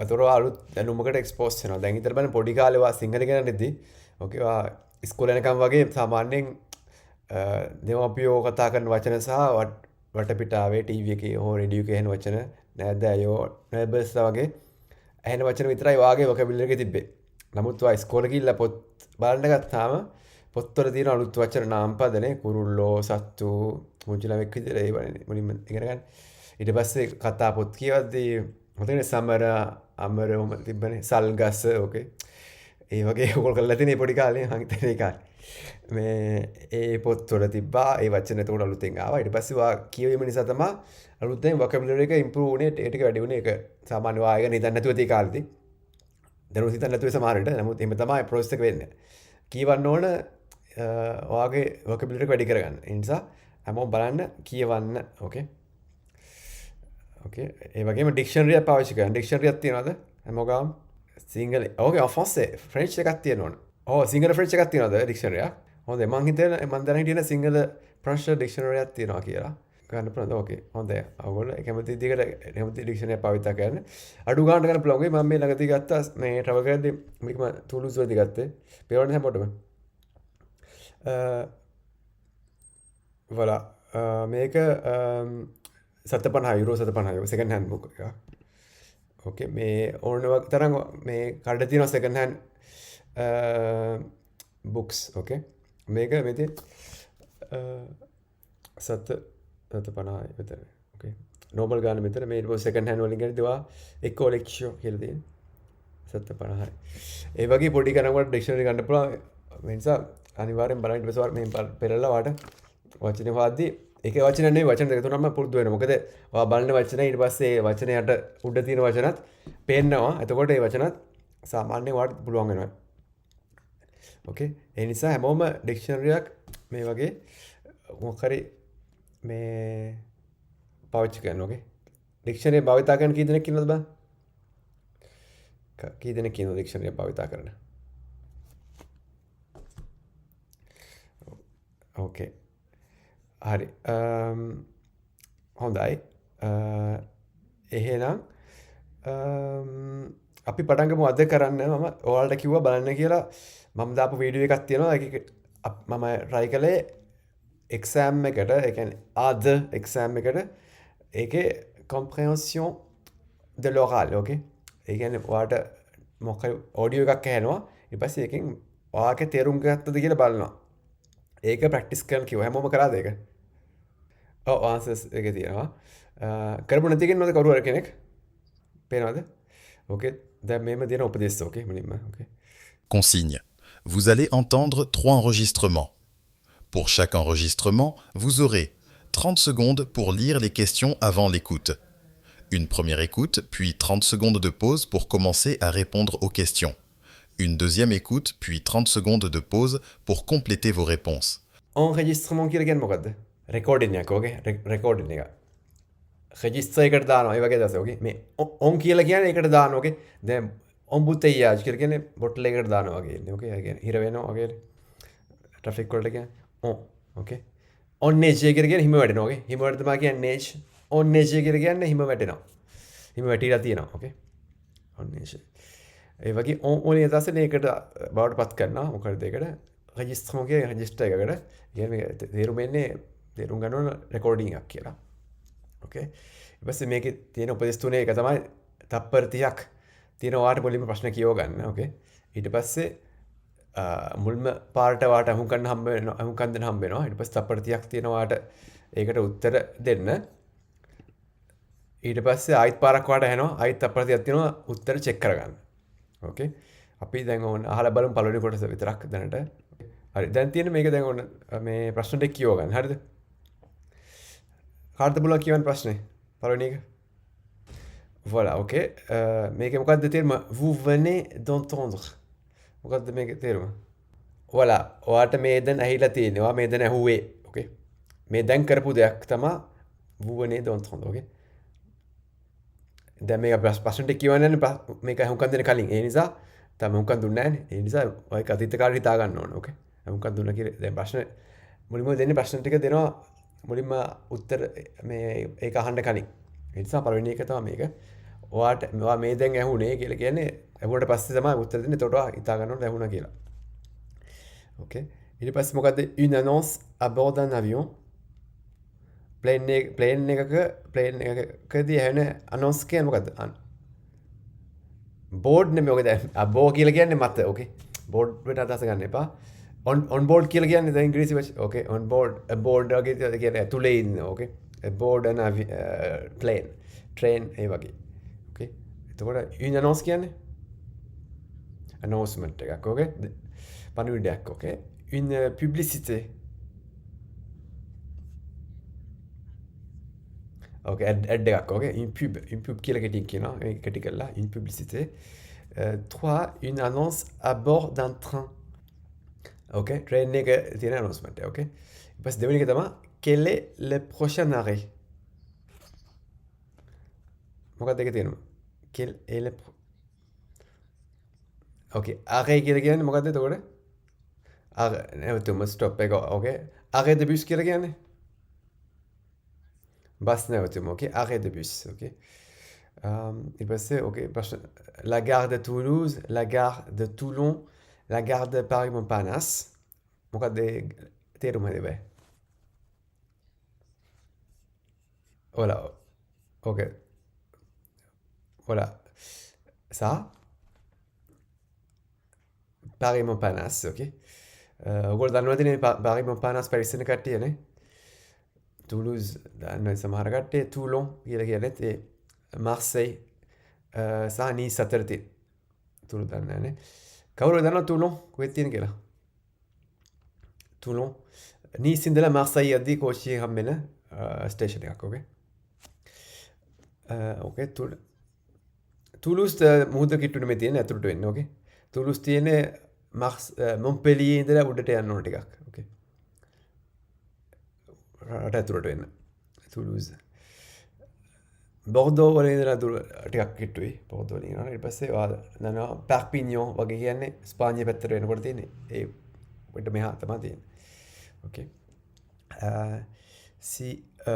එතකොට අලුත් දැනුමකට එක්ස්පෝස් වෙනවා. දැන් හිතලා බලන්න පොඩි කාලේ වා සිංහල ඉගෙනද්දී ඕකේ වා ඉස්කෝලේ යනකම් වගේ සාමාන්‍යයෙන් දෙමාපියෝ කතා කරන වචන සහ වටපිටාවේ ටීවී එකේ හෝ රේඩියෝ එකේ එන වචන නෑදෑයෝ නේබර්ස් වගේ ඇහෙන වචන විතරයි වාගේ වොකැබිලරි එකේ තිබ්බේ. නමුත් වා ඉස්කෝලේ ගිහිල්ලා පොත් බලන්න ගත්තාම පොත්වල තියෙන අලුත් වචන නාමපදනේ කුරුල්ලෝ සත්තු මුංචි ළමෙක් විදිහට ඒ වගේ මුලින්ම ඉගෙන ගන්න. ඊට පස්සේ කතා පොත් කියවද්දී මතකනේ සමර අමර ඔම තිබ්බනේ සල්ගස් ඕකේ. ඒ වගේ ඕකල් කරලා තියෙන පොඩි කාලේ මං හිතන්නේ ඒ කාලේ. මේ ඒ පොත්වල තිබ්බා ඒ වචන එතකොට අලුතෙන් ආවා. ඊට පස්සේ වා කියවීම නිසා තමයි අලුතෙන් වොකැබුලරි එක ඉම්ප්‍රූව් වුණේ. ඒ ටික වැඩි වුණේ. ඒක සාමාන්‍ය වායක නිදන් නැතුව තිය කාලෙදී. දැනුත් හිතන්න නැතුව සමහර විට. නමුත් එහෙම තමයි ප්‍රොසෙස් එක වෙන්නේ. කියවන්න ඕන ඔයාගේ වොකැබුලරි එක වැඩි කරගන්න. ඒ නිසා හැමෝම බලන්න කියවන්න. ඕකේ. ඕකේ. ඒ වගේම ඩික්ෂනරි එක පාවිච්චි කරන්න. ඩික්ෂනරි එකක් තියනවද? හැමෝගාම සිංහල. ඕකේ ෆ්‍රාන්සේ ෆ්‍රෙන්ච් එකක් තියෙනවනේ. සිංහල ෆ්‍රෙන්ච් එකක් තියෙනවද ඩික්ෂනරි එකක්? හොඳයි. මං හිතන්නේ මං දැනගෙන හිටියේ සිංහල ප්‍රශ්න ඩික්ෂනරි එකක් තියෙනවා කියලා. ගන්න පුළුවන්ද? ඕකේ. හොඳයි. ඔයගොල්ලෝ කැමති විදිහකට කැමති ඩික්ෂනරි එක පාවිච්චි කරන්න. අඩු ගන්න ගන්න පුළුවන්. මම මේ ළඟදී ගත්තා මේ ට්‍රැවල් කරද්දී මේක මම තුලුස් වලදී ගත්තේ. පේවන්න හැමෝටම. voilà. මේක €750 €750 සෙකන්ඩ් හෑන්ඩ් බුක් එක. ඕකේ. මේ ඕන තරම් මේ කඩ තියෙනවා සෙකන්ඩ් හෑන්ඩ් බුක්ස්. ඕකේ. මේක මෙතේ €750 විතර. ඕකේ. නෝමල් ගාන මෙතන මේ සෙකන්ඩ් හෑන්ඩ් වලින් ගන්නේ ඒවා එක්කෝ ලෙක්චර් කියලා තියෙන. €750. ඒ වගේ පොඩි ගණන්වලට ඩික්ෂනරි ගන්න පුළුවන්. ඒ නිසා අනිවාර්යෙන් බලන්න. ඊට පස්සේ මේ පෙරලා වාට වචනේ වාද්දී එක වචන නෙවෙයි වචන දෙක තුනක්ම පුරුදු වෙනවා. මොකද ඔයා බලන වචන ඊට පස්සේ වචනයට උඩ තියෙන වචනත් පේනවා. එතකොට ඒ වචනත් සාමාන්‍යයෙන් ඔයාලට පුළුවන් වෙනවා. ඕකේ. ඒ නිසා හැමෝම ඩික්ෂනරි එකක් මේ වගේ මොකක් හරි මේ පාවිච්චි කරන්න. ඕකේ. ඩික්ෂනරි භාවිතා කරන කී දෙනෙක් ඉන්නවද බං? කී දෙනෙක් ඉන්නවද ඩික්ෂනරි භාවිතා කරන? ඕකේ. හරි. හොඳයි. එහෙනම් අපි පටන් ගමු අද කරන්න. මම ඔයාලට කිව්වා බලන්න කියලා. මම දාපු වීඩියෝ එකක් තියෙනවා. ඒක මම try කළේ exam එකට. ඒ කියන්නේ අද exam එකට ඒකේ comprehension de l'oral. ඕකේ. ඒ කියන්නේ ඔයාලට මොකක් හරි ඔඩියෝ එකක් ඇහෙනවා. ඊට පස්සේ ඒකෙන් ඔයාගේ තේරුම් ගත්තද කියලා බලනවා. ඒක ප්‍රැක්ටිස් කරන්න කිව්වා. හැමෝම කරාද ඒක? ඔව් ආන්සර්ස් එකේ තියෙනවා. කරපු නැති කෙනෙක්ද කවුරු හරි කෙනෙක්? පේනවද? ඕකේ. දැන් මේම දෙන උපදේශ. ඕකේ. මුලින්ම. ඕකේ. Consigne. Vous allez entendre 3 enregistrements. Pour chaque enregistrement, vous aurez 30 secondes pour lire les questions avant l'écoute. Une première écoute, puis 30 secondes de pause pour commencer à répondre aux questions. Une deuxième écoute, puis 30 secondes de pause pour compléter vos réponses. enregistrement කියලා කියන්නේ මොකද්ද? Recording එක. ඕකේ. Recording එක. Register එකට දානවා. ඒ වගේ දවස්. ඕකේ. මේ ඔන් කියලා කියන්නේ ඒකට දානවා. ඕකේ. දැන් ඔම්බුතෙයියාජ් කියලා කියන්නේ බොටල් එකකට දානවා වගේ ඉන්නේ. ඕකේ. ඒ කියන්නේ හිර වෙනවා වගේ. ට්‍රැෆික් වලට කියන්නේ ඔන්. ඕකේ. ඔන් නේජ් කියලා කියන්නේ හිම වැටෙනවා. ඕකේ. හිම වැට තමයි කියන්නේ නේජ්. ඔන් නේජ් කියලා කියන්නේ හිම වැටෙනවා. හිම වැටිලා තියෙනවා. ඕකේ. ඔන් නේජ්. ඒ වගේ ඕනේ දැසෙන එකට බවට පත් කරනවා. මොකද ඒකට රෙජිස්ටර් මොකේ රෙජිස්ටර් එකකට කියන්නේ තේරුම් එන්නේ තේරුම් ගන්න ඕන රෙකෝඩින් එකක් කියලා. ඕකේ. ඊට පස්සේ මේකේ තියෙන උපදෙස් තුනේ එක තමයි තප්පර 30ක් තියෙන වාට මුලින්ම ප්‍රශ්න කියව ගන්න. ඕකේ. ඊට පස්සේ මුල්ම පාරට වාට අහුම්කන් හම්බ වෙනවා. අහුම්කන් දෙන්න හම්බ වෙනවා. ඊට පස්සේ තප්පර 30ක් තියෙන වාට ඒකට උත්තර දෙන්න. ඊට පස්සේ ආයිත් පාරක් වාට ඇහෙනවා. ආයිත් තප්පර 30ක් තියෙනවා උත්තර චෙක් කරගන්න. ඕකේ. අපි දැන් ඕන අහලා බලමු පළවෙනි කොටස විතරක් දැනට. හරි. දැන් තියෙන මේක දැන් ඕන මේ ප්‍රශ්න ටික කියව ගන්න. හරිද? කාටද පුළුවන් කියවන්න ප්‍රශ්නේ? පළවෙනි එක. voilà, ඕකේ. මේකේ මොකද්ද තේරුම? vous venez d'entendre. මොකද්ද මේකේ තේරුම? voilà. ඔයාට මේ දැන් ඇහිලා තියෙනවා. මේ දැන් ඇහුවේ. ඕකේ. මේ දැන් කරපු දෙයක් තමයි vous venez d'entendre. ඕකේ. දැන් මේක ප්‍රශ්න ටික කියවන්නේ මේක අහුම්කන් දෙන්න කලින්. ඒ නිසා තමයි අහුම්කන් දුන්නේ නැහැ. ඒ නිසා ඔයක අතීත කාලේ හිතා ගන්න ඕන. ඕකේ. අහුම්කන් දුන්නා කියලා දැන් ප්‍රශ්න මුලින්ම දෙන්නේ ප්‍රශ්න ටික දෙනවා. මුලින්ම උත්තර මේ ඒක අහන්න කලින්. ඒ නිසා පළවෙනි එක තමයි මේක. ඔයාට මෙවා මේ දැන් ඇහුනේ කියලා කියන්නේ ඇහුවට පස්සේ තමයි උත්තර දෙන්නේ. එතකොට ඔයා හිතා ගන්න ඕනේ ඇහුණා කියලා. ඕකේ. ඊට පස්සේ මොකද්ද? une annonce à bord d'un avion. Plane එකකදී ඇහෙන annonce කියන්නේ මොකද්ද? බෝඩ් නෙමෙයි ඔක දැන් අබෝ කියලා කියන්නේ මත. ඕකේ. බෝඩ් වලට අදහස ගන්න එපා. on board කියලා කියන්නේ දැන් ඉංග්‍රීසි වචන. ඕකේ. on board වගේ කියන්නේ ඇතුලේ ඉන්න. ඕකේ. aboard an plane. train ඒ වගේ. ඕකේ. එතකොට une annonce කියන්නේ announcement එකක්. ඕකේ. පණිවිඩයක්. ඕකේ. une publicité. ඕකේ. ad එකක්. ඕකේ. une pub කියලා කෙටියෙන් කියනවා. ඒක කෙටි කරලා une publicité. 3 une annonce à bord d'un train. ඕකේ. train එක තියෙන announcement. ඕකේ. ඊපස්සේ දෙවෙනි එක තමයි quel est le prochain arrêt. මොකක්ද ඒක තියෙනවා? quel est le ඕකේ. arrêt කියලා කියන්නේ මොකක්ද එතකොට? නැවතුම stop එක. ඕකේ. arrêt de bus කියලා කියන්නේ බස් නැවතුම. ඕකේ. arrêt de bus. ඕකේ. ඊට පස්සේ ඕකේ ප්‍රශ්න la gare de Toulouse, la gare de Toulon, la gare de Paris Montparnasse. මොකක්ද තේරුම දෙන්නේ? Voilà. Ok. Voilà. Ça. Paris Montparnasse. Ok. ඔයගොල්ලෝ දන්නවද Paris Montparnasse Paris එක කට්ටියනේ. Toulouse දන්නවද සමහර කට්ටිය. Toulon කියලා කියනෙත් ඒ Marseille සහ Nice අතර තියෙන. Toulon දන්නේ නැහැ නේ. කවුරුද දන්නවද Toulon කොහෙද තියෙන කියලා? Toulon. Nice ඉඳලා Marseille යද්දී කෝච්චියෙන් හම්බෙන ස්ටේෂන් එකක්. ඕකේ. ඕකේ. Toulouse මුහුද කිට්ටුනේ මේ තියෙන ඇතුළට වෙන්නේ. ඕකේ. Toulouse තියෙන්නේ Montpellier ඉඳලා උඩට යන්න ඕන ටිකක්. ඕකේ. රට ඇතුළට වෙන්න. Toulouse. Bordeaux වල ඉඳලා ටිකක් කිට්ටුයි. Bordeaux වලින් යනවා. ඊට පස්සේ දන්නවා Perpignan වගේ කියන්නේ ස්පාඤ්ඤය පැත්තට වෙනකොට තියෙන්නේ. ඒ පිට මෙහා තමයි තියෙන්නේ. ඕකේ.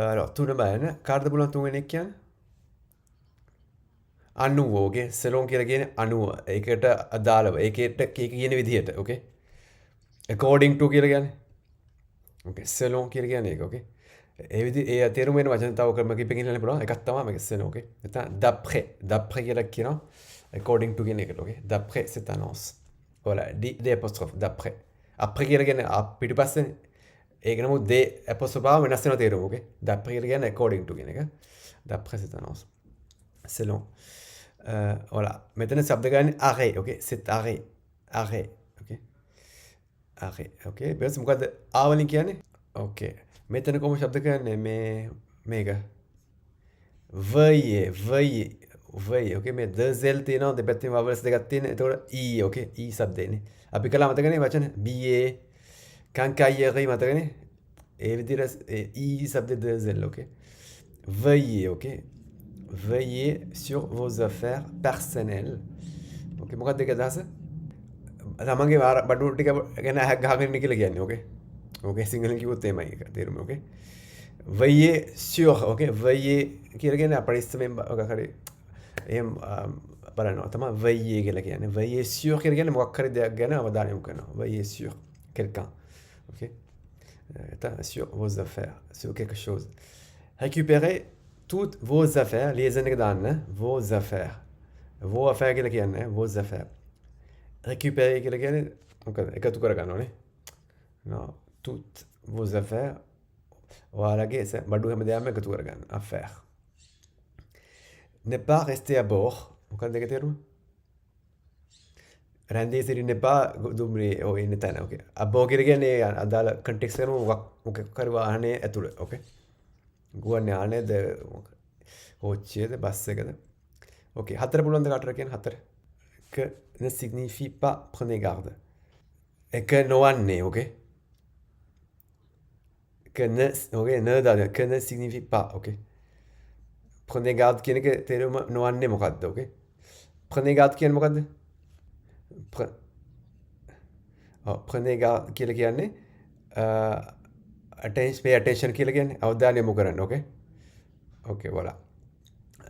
alors තුන බලන්න. කාටද පුළුවන් තුන්වෙනි එක කියන්නේ? 90. ඕකේ. selon කියලා කියන්නේ 90. ඒකට අදාළව. ඒකට කියන විදිහට. ඕකේ. according to කියලා කියන්නේ. ඕකේ. selon කියලා කියන්නේ ඒක. ඕකේ. ඒ විදිහ ඒ තේරුම වෙන වචන තව ක්‍රම කිපකින් ඉන්න පුළුවන්. එකක් තමයි මේක selon. ඕකේ. නැත්නම් d'après. d'après කියලා කියනවා. according to කියන එකට. ඕකේ. d'après cette annonce. voilà. d apostrophe d'après. après කියලා කියන්නේ පිටිපස්සේ ඒක නමුත් d apostrophe ආව වෙනස් වෙනවා තේරුම. ඕකේ. d'après කියලා කියන්නේ according to කියන එක. d'après cette annonce. selon. voilà. මෙතන શબ્ද ගන්න arrêt. okay. c'est arrêt. arrêt. okay. arrêt. okay. Bus මොකද්ද ආ වලින් කියන්නේ? okay. මෙතන කොහොම શબ્ද කරන්නේ මේක veuillez. veuillez. okay. මේ the zel තියෙනවා දෙපැත්තෙම vowels දෙකක් තියෙන. එතකොට e. okay. e શબ્දේනේ. අපි කළා මතකනේ වචන ba quincaillerie මතකනේ. ඒ විදිහට e શબ્දේ the zel. okay. veuillez. okay. Veuillez sur vos affaires personnelles. Okay, මොකක්ද ඒක අදහස? තමන්ගේ බඩු ටික ගැන ගහගෙන ඉන්න කියලා කියන්නේ. Okay. Okay, සිංහලෙන් කිව්වොත් එමය ඒක තේරුම. Okay. Veuillez sur. Okay. Veuillez කියලා කියන්නේ අපරිස්සමෙන් මොකක් හරි එහෙම බලනවා තමයි veuillez කියලා කියන්නේ. Veuillez sur කියලා කියන්නේ මොකක් හරි දෙයක් ගැන අවධානය යොමු කරනවා. Veuillez sur quelqu'un. Okay. Sur vos affaires, sur quelque chose. Récupérez toutes vos affaires, les années vos affaires. Vos affaires කියලා කියන්නේ vos affaires. Récupérer කියලා කියන්නේ එකතු කර ගන්න ඕනේ. No, toutes vos affaires. ඔයාලගේ බඩු හැමදේම එකතු කර ගන්න. affaires. Ne pas rester à bord. මොකක්ද ඒක තේරුම? රැඳී සිටින්න එපා දුම්රියේ ඉන්න තැන. okay. à bord කියලා කියන්නේ අදාළ context එකම මොකක් හරි වාහනේ ඇතුළේ. okay. ගුවන් යානයේද කෝච්චියේද බස් එකද? ඕකේ. හතර පුළුවන්ද කාටද කියන්නේ හතර? que ne signifie pas prenez garde. එක නොවන්නේ. ඕකේ. que ne ඕකේ නේද? que ne signifie pas. ඕකේ. prenez garde කියන එක තේරුම නොවන්නේ මොකද්ද? ඕකේ. prenez garde කියන්නේ මොකද්ද? prenez garde කියලා කියන්නේ pay attention කියලා කියන්නේ අවධානය යොමු කරන්න. ඕකේ. ඕකේ. voilà.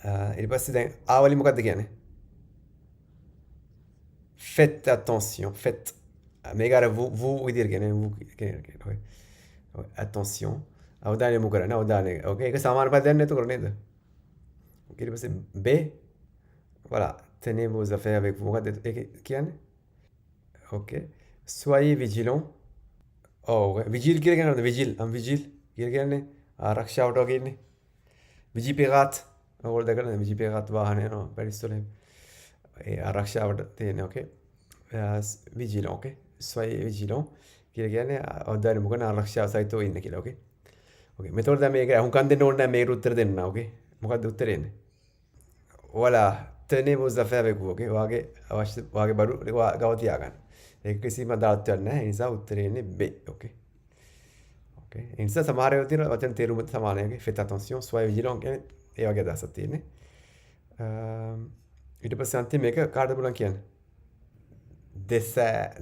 ඊට පස්සේ දැන් ආවලින් මොකක්ද කියන්නේ? Faites attention. Faites. මේක අර vous විදියට කියන්නේ vous කියන්නේ. ඔය attention. අවධානය යොමු කරන්න. අවධානය. ඕකේ. ඒක සමාන පදයක් නේද නේද? ඊට පස්සේ B. voilà. Tenez vos affaires avec vous. මොකක්ද ඒක කියන්නේ? ඕකේ. Soyez vigilant. විජිල් කියලා කියනවාද? විජිල් කියලා කියන්නේ ආරක්ෂාවට වගේ ඉන්නේ. විජිපිරාත්. ඕගොල්ලෝ දැකලා විජිපිරාත් වාහනේ යනවා පැරිස් වල. ඒ ආරක්ෂාවට තියෙන ඕකේ. විජිලන් ඕකේ. soyez vigilant කියලා කියන්නේ අවධානය යොමු කරන ආරක්ෂාව සහිතව ඉන්න කියලා ඕකේ. ඕකේ. මෙතකොට දැන් මේක අහුම්කම් දෙන්න ඕනේ නැහැ මේකට උත්තර දෙන්න ඕකේ. මොකක්ද උත්තරේ එන්නේ? voilà. Tenez vos affaires avec vous ඕකේ. වාගේ බඩු ගාව තියාගන්න. ඒක කිසිම අදාළත්වයක් නැහැ. ඒ නිසා උත්තරේ එන්නේ B. ඕකේ. ඕකේ. ඒ නිසා සමහර ඒවා තියෙන වචන තේරුම සමානයි. ඕකේ. Faites attention, soyez vigilant කියන්නේ ඒ වගේ අදහසක් තියෙන්නේ. ඊට පස්සේ අන්තිම එක කාටද බලන්න කියන්නේ? dessert.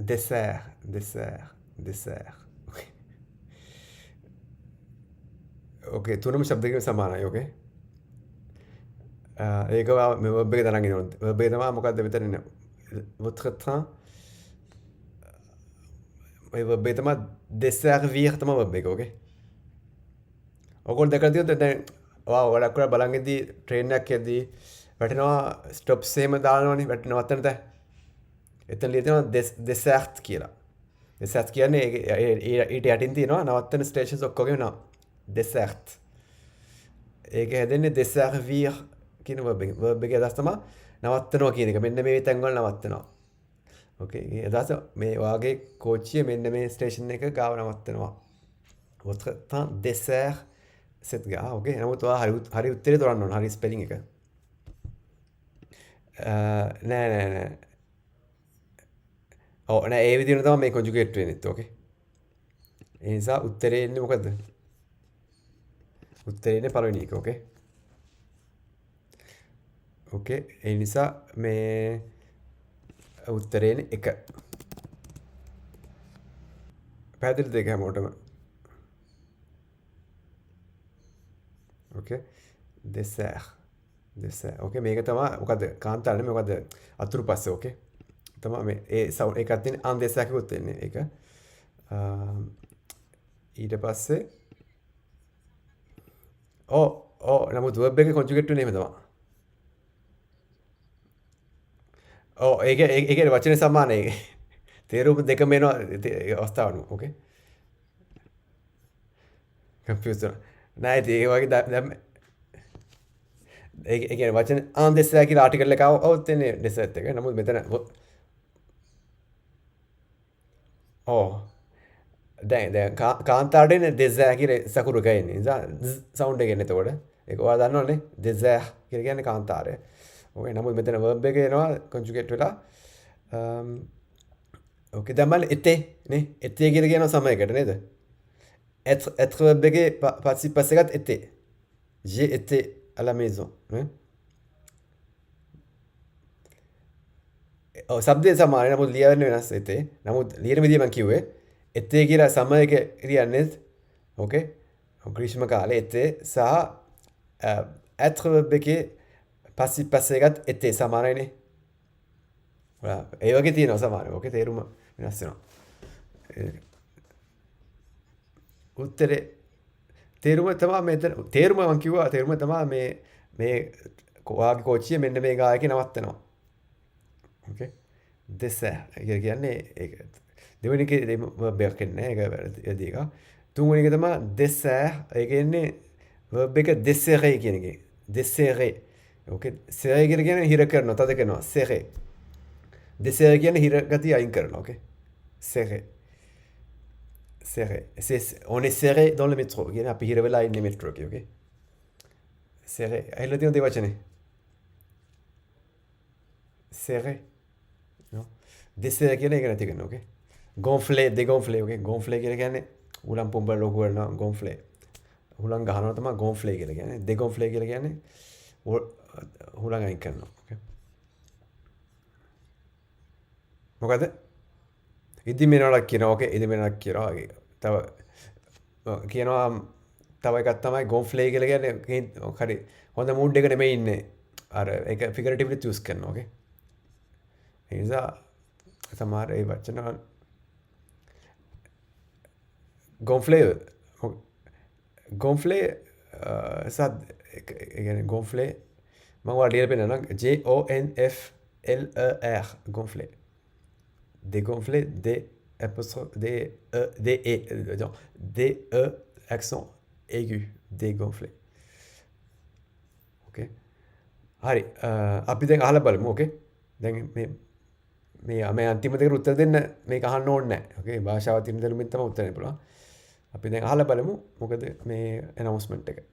ඕකේ. ඕකේ. තුනම ශබ්දකින් සමානයි. ඕකේ. ඒක මේ verb එක තරංගින ඕනේ. verb එක තමයි මොකද්ද මෙතන ඉන්නේ? votre train ඔය verb එක තමයි desservir තමයි verb එක. ඕකේ. ඔයගොල්ලෝ දැකලා තියෙනවද දැන් ඔයාලා කරලා බලන් ඉදී ට්‍රේන් එකක් යද්දී වැටෙනවා ස්ටොප්ස් එහෙම දානවනේ වැටෙනවත්තන තැන්. එතන ලියලා තියෙනවා dessert කියලා. dessert කියන්නේ ඊට යටින් තියෙනවා නවත්තන ස්ටේෂන්ස් ඔක්කොගෙම නම. dessert. ඒක හැදෙන්නේ desservir කියන verb එක. verb එකේ අදහස තමයි නවත්තනවා කියන එක. මෙන්න මේ තැන් වල නවත්තනවා. ඕකේ. ඒ අදහස මේ වාගේ කෝච්චිය මෙන්න මේ ස්ටේෂන් එක ගාව නවත්තනවා. votre train dessert cette gare. ඕකේ. නමුත් ඔයා හරි උත්තරේ තෝරන්න ඕන. හරි ස්පෙලිං එක. නෑ. නෑ ඒ විදිහට තමයි මේ කොන්ජුගේට් වෙන්නේ. ඕකේ. ඒ නිසා උත්තරේ එන්නේ මොකද්ද? උත්තරේ එන්නේ පළවෙනි එක. ඕකේ. ඕකේ. ඒ නිසා මේ උත්තරේ එන්නේ 1. පැහැදිලිද ඒක හැමෝටම? ඕකේ. dessert. ඕකේ. මේක තමයි මොකද්ද? කාන්තාර නෙමෙයි මොකද්ද? අතුරු පස්සේ. ඕකේ. තමයි මේ ඒ සවුන්ඩ් එකක් තියෙන අන් දෙසක් එකකුත් එන්නේ ඒක. ඊට පස්සේ නමුත් verb එක conjugate වෙන්නේ එහෙම තමයි. ඒකේ වචනේ සමානයි. තේරුම දෙකම එනවා අවස්ථාවන. ඕකේ. කන්ෆියුස් නෑ ඒ වගේ දැන් ඒ කියන්නේ වචන අන් දෙසක් කියලා ආටිකල් එක આવුත් එන්නේ දෙසත් එක. නමුත් මෙතන දැන් කාන්තාරට එන්නේ dessert කියලා සකුරු ගන්නේ. නිසා සවුන්ඩ් එක එන්නේ එතකොට. ඒක ඔයාලා දන්නවනේ dessert කියලා කියන්නේ කාන්තාරය. ඕකේ. නමුත් මෙතන verb එක එනවා conjugate වෙලා. ඕකේ. දැන් බලන්න était නේ. était කියලා කියනවා සමයකට නේද? être verb එකේ participe passé එකත් était. J'ai été à la maison. නේ? සබ්දේ සමානයි. නමුත් ලියවෙන්නේ වෙනස් était. නමුත් ලියන විදිය මම කිව්වේ était කියලා සමයක කියන්නේ ඕකේ. ග්‍රීෂ්ම කාලේ était සහ être verb එකේ participe passé එකත් était සමානයිනේ. ඒ වගේ තියෙනවා සමානයි. ඕකේ තේරුම වෙනස් වෙනවා. උත්තරේ තේරුම තමයි මෙතන තේරුම මම කිව්වා තේරුම තමයි මේ ඔයාගේ කෝච්චිය මෙන්න මේ ගායකේ නවත්තනවා. ඕකේ. dessert කියන්නේ ඒක දෙවෙනි එකේ verb එකක් නෑ ඒක වැරදි එක. තුන්වෙනි එක තමයි dessert ඒ කියන්නේ verb එක desserrer කියන එකේ. desserrer. ඕකේ. serrer කියන්නේ හිර කරනවා තද කරනවා. serrer. desserrer කියන්නේ හිර ගතිය අයින් කරනවා. ඕකේ. serrer. On est serré dans le métro. කියන්නේ අපි හිර වෙලා ඉන්නේ මෙට්‍රෝ එකේ. ඕකේ. serré. ඇහිලා තියෙනවද ඒ වචනේ? serré. No. Desserrer කියන්නේ ඒක නැති කරනවා. ඕකේ. gonfler, dégonfler. ඕකේ. gonfler කියලා කියන්නේ උලම් පොම්බල ලොකු කරනවා gonfler. උලම් ගහනවා තමයි gonfler කියලා කියන්නේ. dégonfler කියලා කියන්නේ උලම් අයින් කරනවා. ඕකේ. මොකද? ඉදිමෙනවලක් කියනවා. ඕකේ. ඉදිමෙනවලක් කියනවා. තව කියනවා තව එකක් තමයි ගොන්ෆ්ලේ කියලා කියන්නේ හරි හොඳ මූඩ් එක නෙමෙයි ඉන්නේ. අර ඒක ෆිගරටිව්ලි චූස් කරනවා. ඕකේ. ඒ නිසා සමහර ඒ වචන ගොන්ෆ්ලේ ගොන්ෆ්ලේ සත් ඒ කියන්නේ ගොන්ෆ්ලේ මම ඔයාලට ලියලා පෙන්නන්නම් GONFLER ගොන්ෆ්ලේ dégonfler D apostrophe D E D E non D E accent aigu dégonfler. ඕකේ. හරි අපි දැන් අහලා බලමු. ඕකේ. දැන් මේ අන්තිම දෙකට උත්තර දෙන්න මේක අහන්න ඕනේ නැහැ. ඕකේ. භාෂාව තින් දෙලුමින් තමයි උත්තර දෙන්න පුළුවන්. අපි දැන් අහලා බලමු මොකද මේ announcement එක.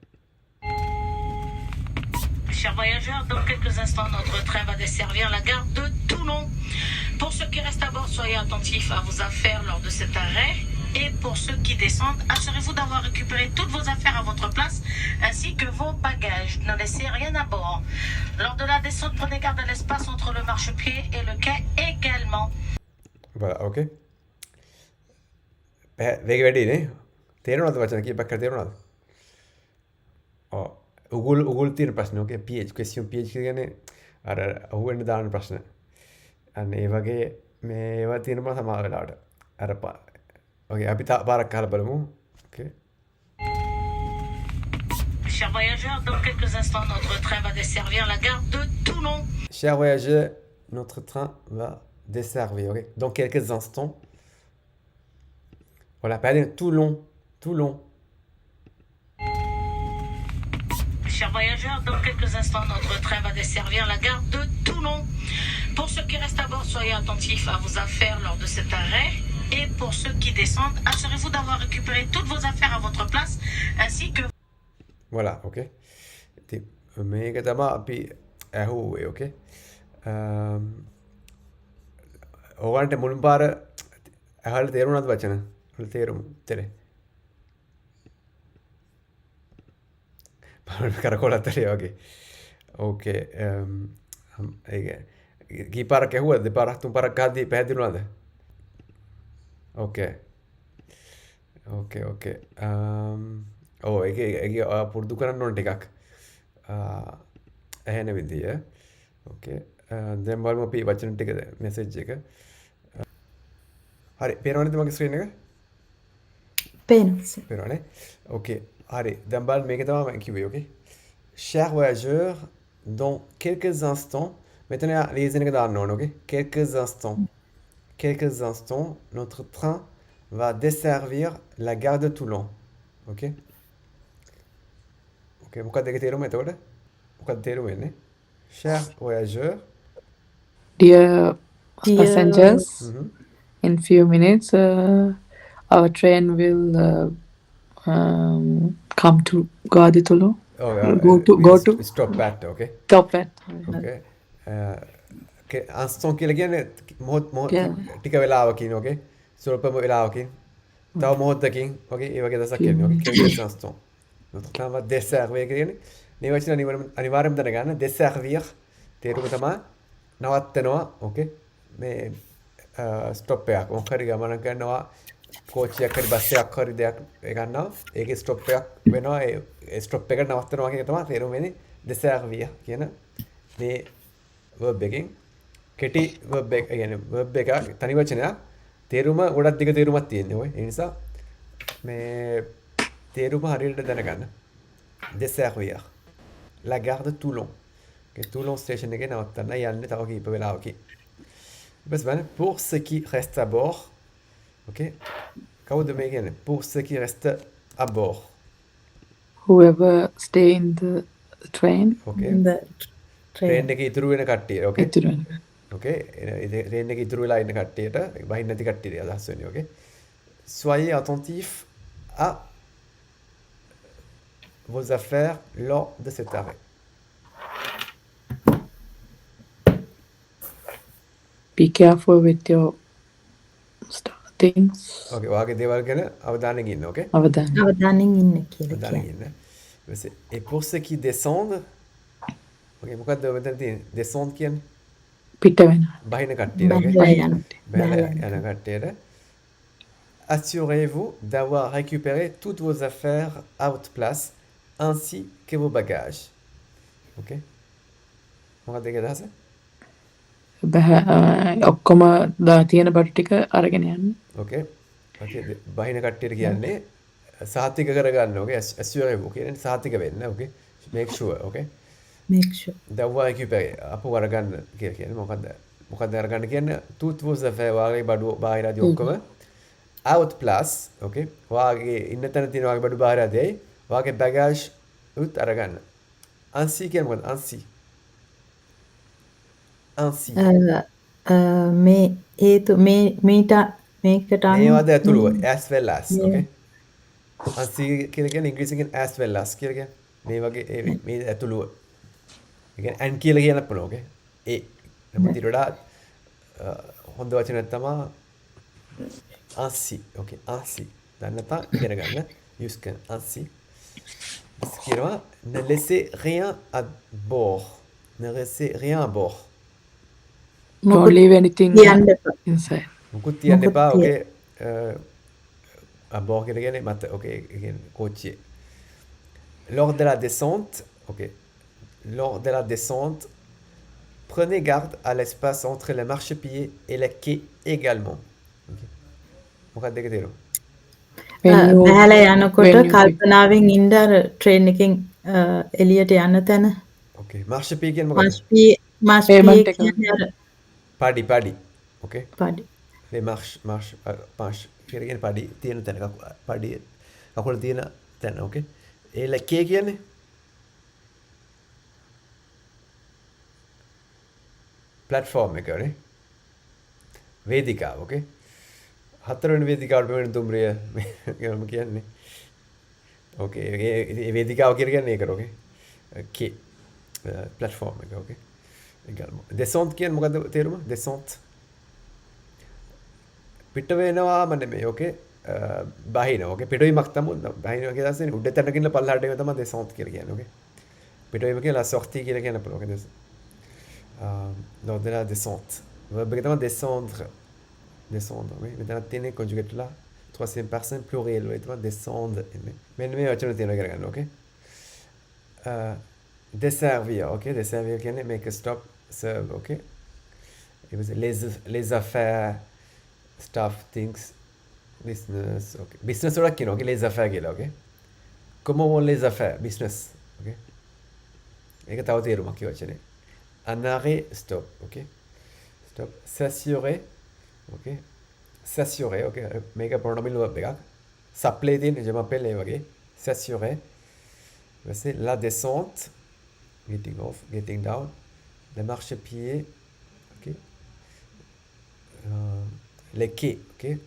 Chers voyageurs, dans quelques instants, notre train va desservir la gare de Toulon. Pour ceux qui restent à bord, soyez attentifs à vos affaires lors de cet arrêt. Et pour ceux qui descendent, assurez-vous d'avoir récupéré toutes vos affaires à votre place, ainsi que vos bagages. Ne laissez rien à bord. Lors de la descente, prenez garde à l'espace entre le marchepied et le quai également. Voilà, ඕකේ. වේග වැඩි නේ. තේරුණාද වචන කීපයක් කරලා තේරුණාද? ඔව්. උගුල් තියෙන ප්‍රශ්න. ඕකේ. PH question PH කියන්නේ අර අහුවෙන්න දාන ප්‍රශ්න. අන්න ඒ වගේ මේවා තියෙනවා සමහර වෙලාවට. අර ඕකේ අපි පාරක් අහලා බලමු. ඕකේ. Chers voyageurs, dans quelques instants, notre train va desservir la gare de Toulon. Chers voyageurs, notre train va desservir. Okay. Dans quelques instants. Voilà, pardon, Toulon. Toulon. Chers voyageurs, dans quelques instants, notre train va desservir la gare de Toulon. Pour ceux qui restent à bord, soyez attentifs à vos affaires lors de cet arrêt. Et pour ceux qui descendent, assurez-vous d'avoir récupéré toutes vos affaires à votre place, ainsi que... Voilà, ok. මේක තමයි අපි ඇහුවේ. ඕකේ. ඕගන්ට මුලින් පාර ඇහලා තේරුණාද වචන? තේරුම් තේරේ. කරකොලතරේ වගේ. ඕකේ. ඒක කී පාරක් ඇහුවද? දෙපාරක් තුන් පාරක් ගහද්දී පැහැදිලි වුණාද? ඕකේ. ඕකේ ඕකේ. ඔව් ඒක පුරුදු කරන්න ඕන ටිකක්. ඇහෙන විදිය. ඕකේ. දැන් බලමු අපි වචන ටික මෙසේජ් එක. හරි. පේනවද මගේ ස්ක්‍රීන් එක? පේනවා. පේනවනේ. ඕකේ. Allez, d'un bal, mais ok. Chers voyageurs, dans quelques instants, maintenant les non, ok. Quelques instants, notre train va desservir la gare de Toulon, ok. Ok, pourquoi dégager méthode? Pourquoi dégager? Chers voyageurs, Dear Dear- passengers, mhm. in few minutes, our train will come to Gaditolo. Oh, Go to stop at, okay. stop at. Okay. Instant කියලා කියන්නේ මොහොත Yeah. ටික වෙලාවකින් okay. සුවල්පම වෙලාවකින් තව මොහොතකින් okay. ඒ වගේ දවසක් කියන්නේ okay. Quelques instants. Notre train va desservir කියන්නේ මේ වචන අනිවාර්යයෙන්ම දැනගන්න desservir තේරුම තමයි නවත්තනවා okay. මේ ස්ටොප් එකක් මොකක් හරි ගමනක් ගන්නවා කෝච්චියක් හරි බස් එකක් හරි දෙයක් ගන්නවා ඒකේ ස්ටොප් එකක් වෙනවා ඒ ස්ටොප් එක නවත්තනවා කියන එක තමයි තේරුම වෙන්නේ desservir කියන මේ verb එකෙන් කෙටි verb එක කියන්නේ verb එක තනි වචනයක් තේරුම ගොඩක් දිග තේරුමක් තියෙනවා ඔය ඒ නිසා මේ තේරුම හරියට දැනගන්න desservir la gare de Toulon Toulon station එකේ නවත්තන්න යන්නේ තව කීප වෙලාවකින් بس ben pour ceux qui restent à bord ok කවුද මේ කියන්නේ pour ceux qui restent à bord Whoever stay in the train, ok In the train. train එකේ ඉතුරු වෙන කට්ටිය ok it will- okay train එකේ ඉතුරු වෙලා ඉන්න කට්ටියට බහින්න නැති කට්ටියට අදහස් වෙන්නේ okay soyez attentifs à vos affaires lors de cet arrêt be careful with your things. okay ඔයාගේ දේවල් ගැන අවධානයෙන් ඉන්න okay අවධානය. අවධානයෙන් ඉන්න කියලා අවධානයෙන් කියන්නේ. ඉන්න et pour ceux qui descendent okay මොකක්ද මෙතන තියෙන්නේ descend කියන්නේ පිට වෙන. බහින කට්ටිය okay බහින. බැල යන කට්ටියට assurez-vous d'avoir récupéré toutes vos affaires out place ainsi que vos bagages. Ok? මොකක්ද ඒකේ අදහස? ඔක්කොම තියෙන බඩු ටික අරගෙන යන්න. Okay. Okay. බහින කට්ටියට කියන්නේ සාතික කරගන්න. Okay. Assurez-vous කියන්නේ සාතික වෙන්න. Okay. Make sure. Okay. make sure. d'avoir récupéré අපෝ අරගන්න කියලා කියන්නේ මොකක්ද අරගන්න කියන්නේ toutes vos affaires වාගේ බඩු බාහිරදී ඔක්කොම out plus okay වාගේ ඉන්න තැන තියෙන වාගේ බඩු බාහිරදී වාගේ bagage උත් අරගන්න ainsi කියන්නේ මොකක්ද ainsi මේ හේතු මේකට මේකට ඇතුළුව as well as okay ainsi කියලා කියන්නේ ඉංග්‍රීසියෙන් as well as කියලා කියන්නේ මේ වගේ මේ ඇතුළුව and කියලා කියන්න පුළුවන් okay ඒ නමුත් ඊට වඩා හොඳ වචනයක් තමයි ainsi okay ainsi දැන් නැත්නම් ඉගෙන ගන්න use කරන ainsi කියනවා ne laissez rien à bord ne laissez rien à bord Don't leave anything කියන්න එපා. inside. මුකුත් තියන්න මුකුත් එපා තියන්න. okay à bord කියලා කියන්නේ මත okay කියන්නේ කෝච්චියේ lors de la descente okay lors de la descente, prenez garde à l'espace entre le marchepied et le quai également. මොකක්ද දෙක තේරුම? බහැලා යනකොට when you- කල්පනාවෙන් ඉන්න අර ට්‍රේන් එකෙන් එළියට යන තැන Okay. marchepied කියන්නේ මොකක්ද? must Payment be එක. කියන්නේ අර පඩි. Okay. පඩි. les marche කියන්නේ පඩි තියෙන තැන පඩි කකුල තියෙන තැන okay. ඒ le quai කියන්නේ platform එක නේ. වේදිකාව okay. හතරවෙනි වේදිකාවට වෙන දුම්රිය මම කියන්නේ. okay. ඒ වේදිකාව කියන්නේ ඒක okay. quai platform එක okay. également. descente කියන්නේ මොකද්ද තේරුම? descente පිට වෙනවාම නෙමෙයි okay. බහින okay. පිටවීමක් තමයි බහිනවා කියලා දැස්සේ උඩ තැනකින් පල්ලහට ඒව තමයි descente කියලා කියන්නේ okay. පිටවීම කියලා sortie කියලා කියන්න පුළුවන් okay. lors de la descente. Verbe que descendre. Descendre, oui. Maintenant, tenez conjugué là. Troisième personne pluriel, oui. Descendre. Mais nous, tu ne ok? Desservir, ok? Desservir, ok? Make a stop, serve, ok? Les affaires, stuff, things, business, ok? Business, ok? Les affaires, ok? Comment vont les affaires? Business, ok? Et que tu as dit, ok? Un arrêt, stop, ok? Stop. S'assurer, ok? S'assurer, ok? Make a pronominal verb, s'appeler, je m'appelle, ok? S'assurer. C'est la descente, getting off, getting down. Le marchepied, ok? Les quais, ok?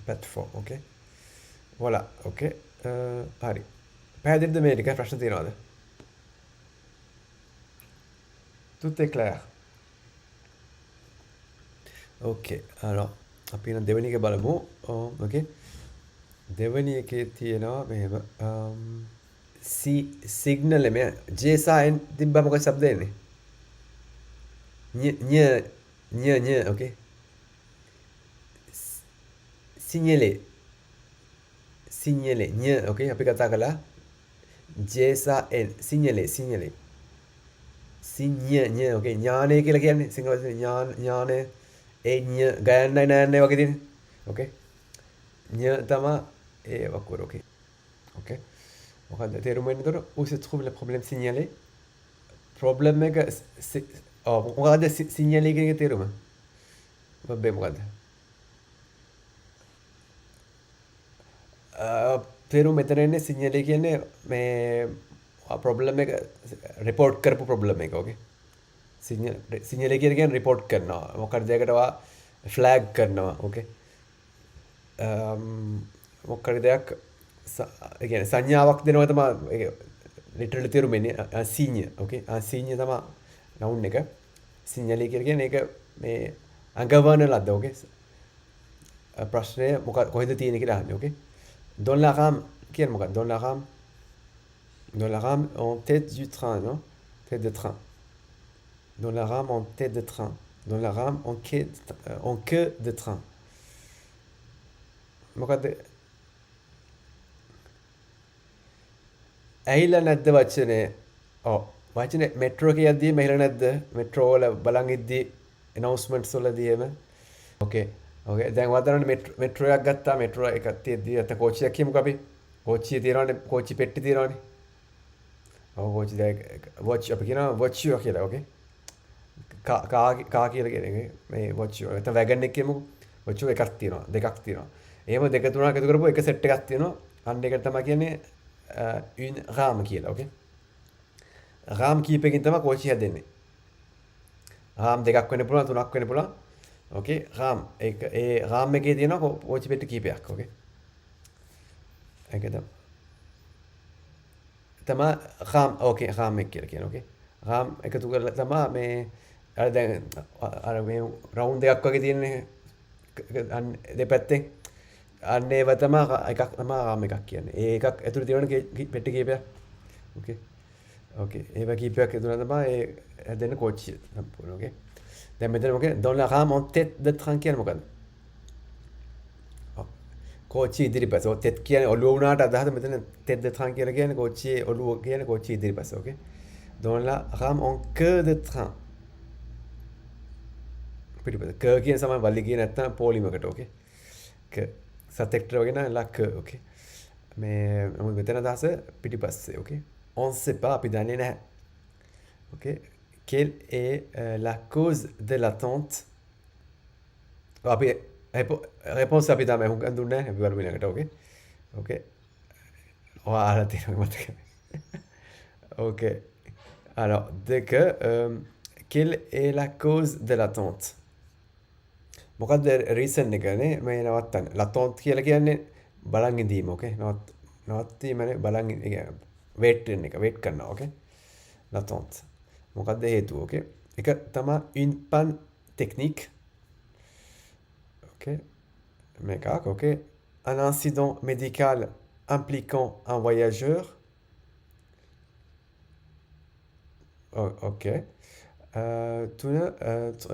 Plateforme, ok? Voilà, ok? Allez. පැහැදිලිද මේ ටික ප්‍රශ්න තියෙනවද? Tout est clair. Ok, alors අපි නම් දෙවෙනි එක බලමු. Okay. දෙවෙනි එකේ තියෙනවා මෙහෙම සිග්නල් එක J sign තිබ්බම මොකද શબ્ද එන්නේ? ඤ okay. signaler ඤ okay අපි කතා කළා J sign signaler ඤ okay ඥානය කියලා කියන්නේ සිංහල වචනේ ඥානය ඒ ඤ ගයන්නයි නෑන්නේ වගේ තියෙන්නේ okay ඤ තමයි ඒ වකුර okay okay මොකද්ද තේරුම වෙන්නේ එතකොට où se trouve le problème signalé problem එක මොකද්ද signalé කියන එක තේරුම බබ්බේ මොකද්ද තේරුම මෙතන එන්නේ signalé කියන්නේ මේ problem එක report කරපු problem එක okay signal එක කියන්නේ report කරනවා මොකක්ද දෙයකට වා flag කරනවා okay මොකක්ද දෙයක් ඒ කියන්නේ සංඥාවක් දෙනවා තමයි literally තේරුම එන්නේ signe okay signe තමයි noun එක signal එක කියන්නේ ඒක මේ අඟවන ලද්ද okay ප්‍රශ්නය මොකක් කොහෙද තියෙන්නේ කියලා අහන්නේ okay dans la rame කියන්නේ මොකක්ද dans la rame en tête du train, non? Tête de train. Dans la rame en tête de train. Dans la rame en queue de train. මොකද ඇහිලා නැද්ද වචනේ? ඔව්. වචනේ මෙට්‍රෝ කියද්දී මෙහෙලා නැද්ද? මෙට්‍රෝ වල බලන් ඉද්දී announcements වලදී එහෙම. ඕකේ. ඕකේ. දැන් වදරන මෙට්‍රෝ එකක් ගත්තා. මෙට්‍රෝ එකක් තියෙද්දී නැත්නම් කෝච්චියක් කියමුකෝ අපි. කෝච්චිය තියනවානේ. කෝච්චි පෙට්ටි තියනවානේ. ඔව් කෝච්චි දැන් වොච් අපි කියනවා වොච්චියෝ කියලා. ඕකේ. කා කියලා කියන එක මේ වොච්චියෝ. නැත්නම් වැගන් එක කියමුකෝ. වොච්චියෝ එකක් තියෙනවා. දෙකක් තියෙනවා. එහෙම දෙක තුනක් එකතු කරපුවා එක සෙට් එකක් තියෙනවා. අන්න ඒකට තමයි කියන්නේ une rame කියලා. ඕකේ. රාම් කීපකින් තමයි කෝච්චි හැදෙන්නේ. රාම් දෙකක් වෙන්න පුළුවන්, තුනක් වෙන්න පුළුවන්. ඕකේ. රාම් ඒක ඒ රාම් එකේ තියෙනවා කෝච්චි පෙට්ටි කීපයක්. ඕකේ. ඒක තමයි රාම් ඕකේ රාම් එක කියලා කියන. ඕකේ. රාම් එකතු කරලා තමයි මේ අර දැන් අර මේ රවුන්ඩ් එකක් වගේ තියෙන්නේ දෙපැත්තෙන්. අන්න ඒව තමයි එකක් තමයි රාම් එකක් කියන්නේ. ඒ එකක් ඇතුළේ තියෙන පෙට්ටි කීපයක්. ඕකේ. ඕකේ. ඒව කීපයක් ඇතුළේ තමයි ඒ හැදෙන කෝච්චිය සම්පූර්ණ. ඕකේ. දැන් මෙතන මොකද? dans la rame en tête de train කියන්නේ මොකද්ද? කෝච්චිය ඉදිරිපස. ඔය තෙත් කියන්නේ ඔළුව වුණාට අදහස මෙතන tête de train කියලා කියන්නේ කෝච්චියේ ඔළුව කියන්නේ කෝච්චිය ඉදිරිපස. ඕකේ. dans la rame en queue de train. පිටිපස. ක කියන සමාන වලි කියන නැත්නම් පොලිමකට. ඕකේ. ක සතෙක්ට වගේ නේද ලක්. ඕකේ. මේ මොකද මෙතන අදහස පිටිපස්සේ. ඕකේ. On ne sait pas, අපි දන්නේ නැහැ. Okay. Quelle est la cause de l'attente? අපි réponse අපි තමයි හුඟක් දුන්නේ නැහැ. අපි බලමු ඊළඟට. Okay. Okay. ඔයාලා තියෙනවා මතක. Okay. Alors, dès que quelle est la cause de l'attente? මොකද්ද reason එක නේ මේ නවත්තන්න. l'attente කියලා කියන්නේ බලන් ඉඳීම. Okay. නවත්තීමනේ බලන් wait වෙන එක wait කරනවා. Okay. l'attente. මොකද්ද හේතුව? Okay. එක තමයි une panne technique. Okay. මේකක්. Okay. Un incident médical impliquant un voyageur. Oh, ok.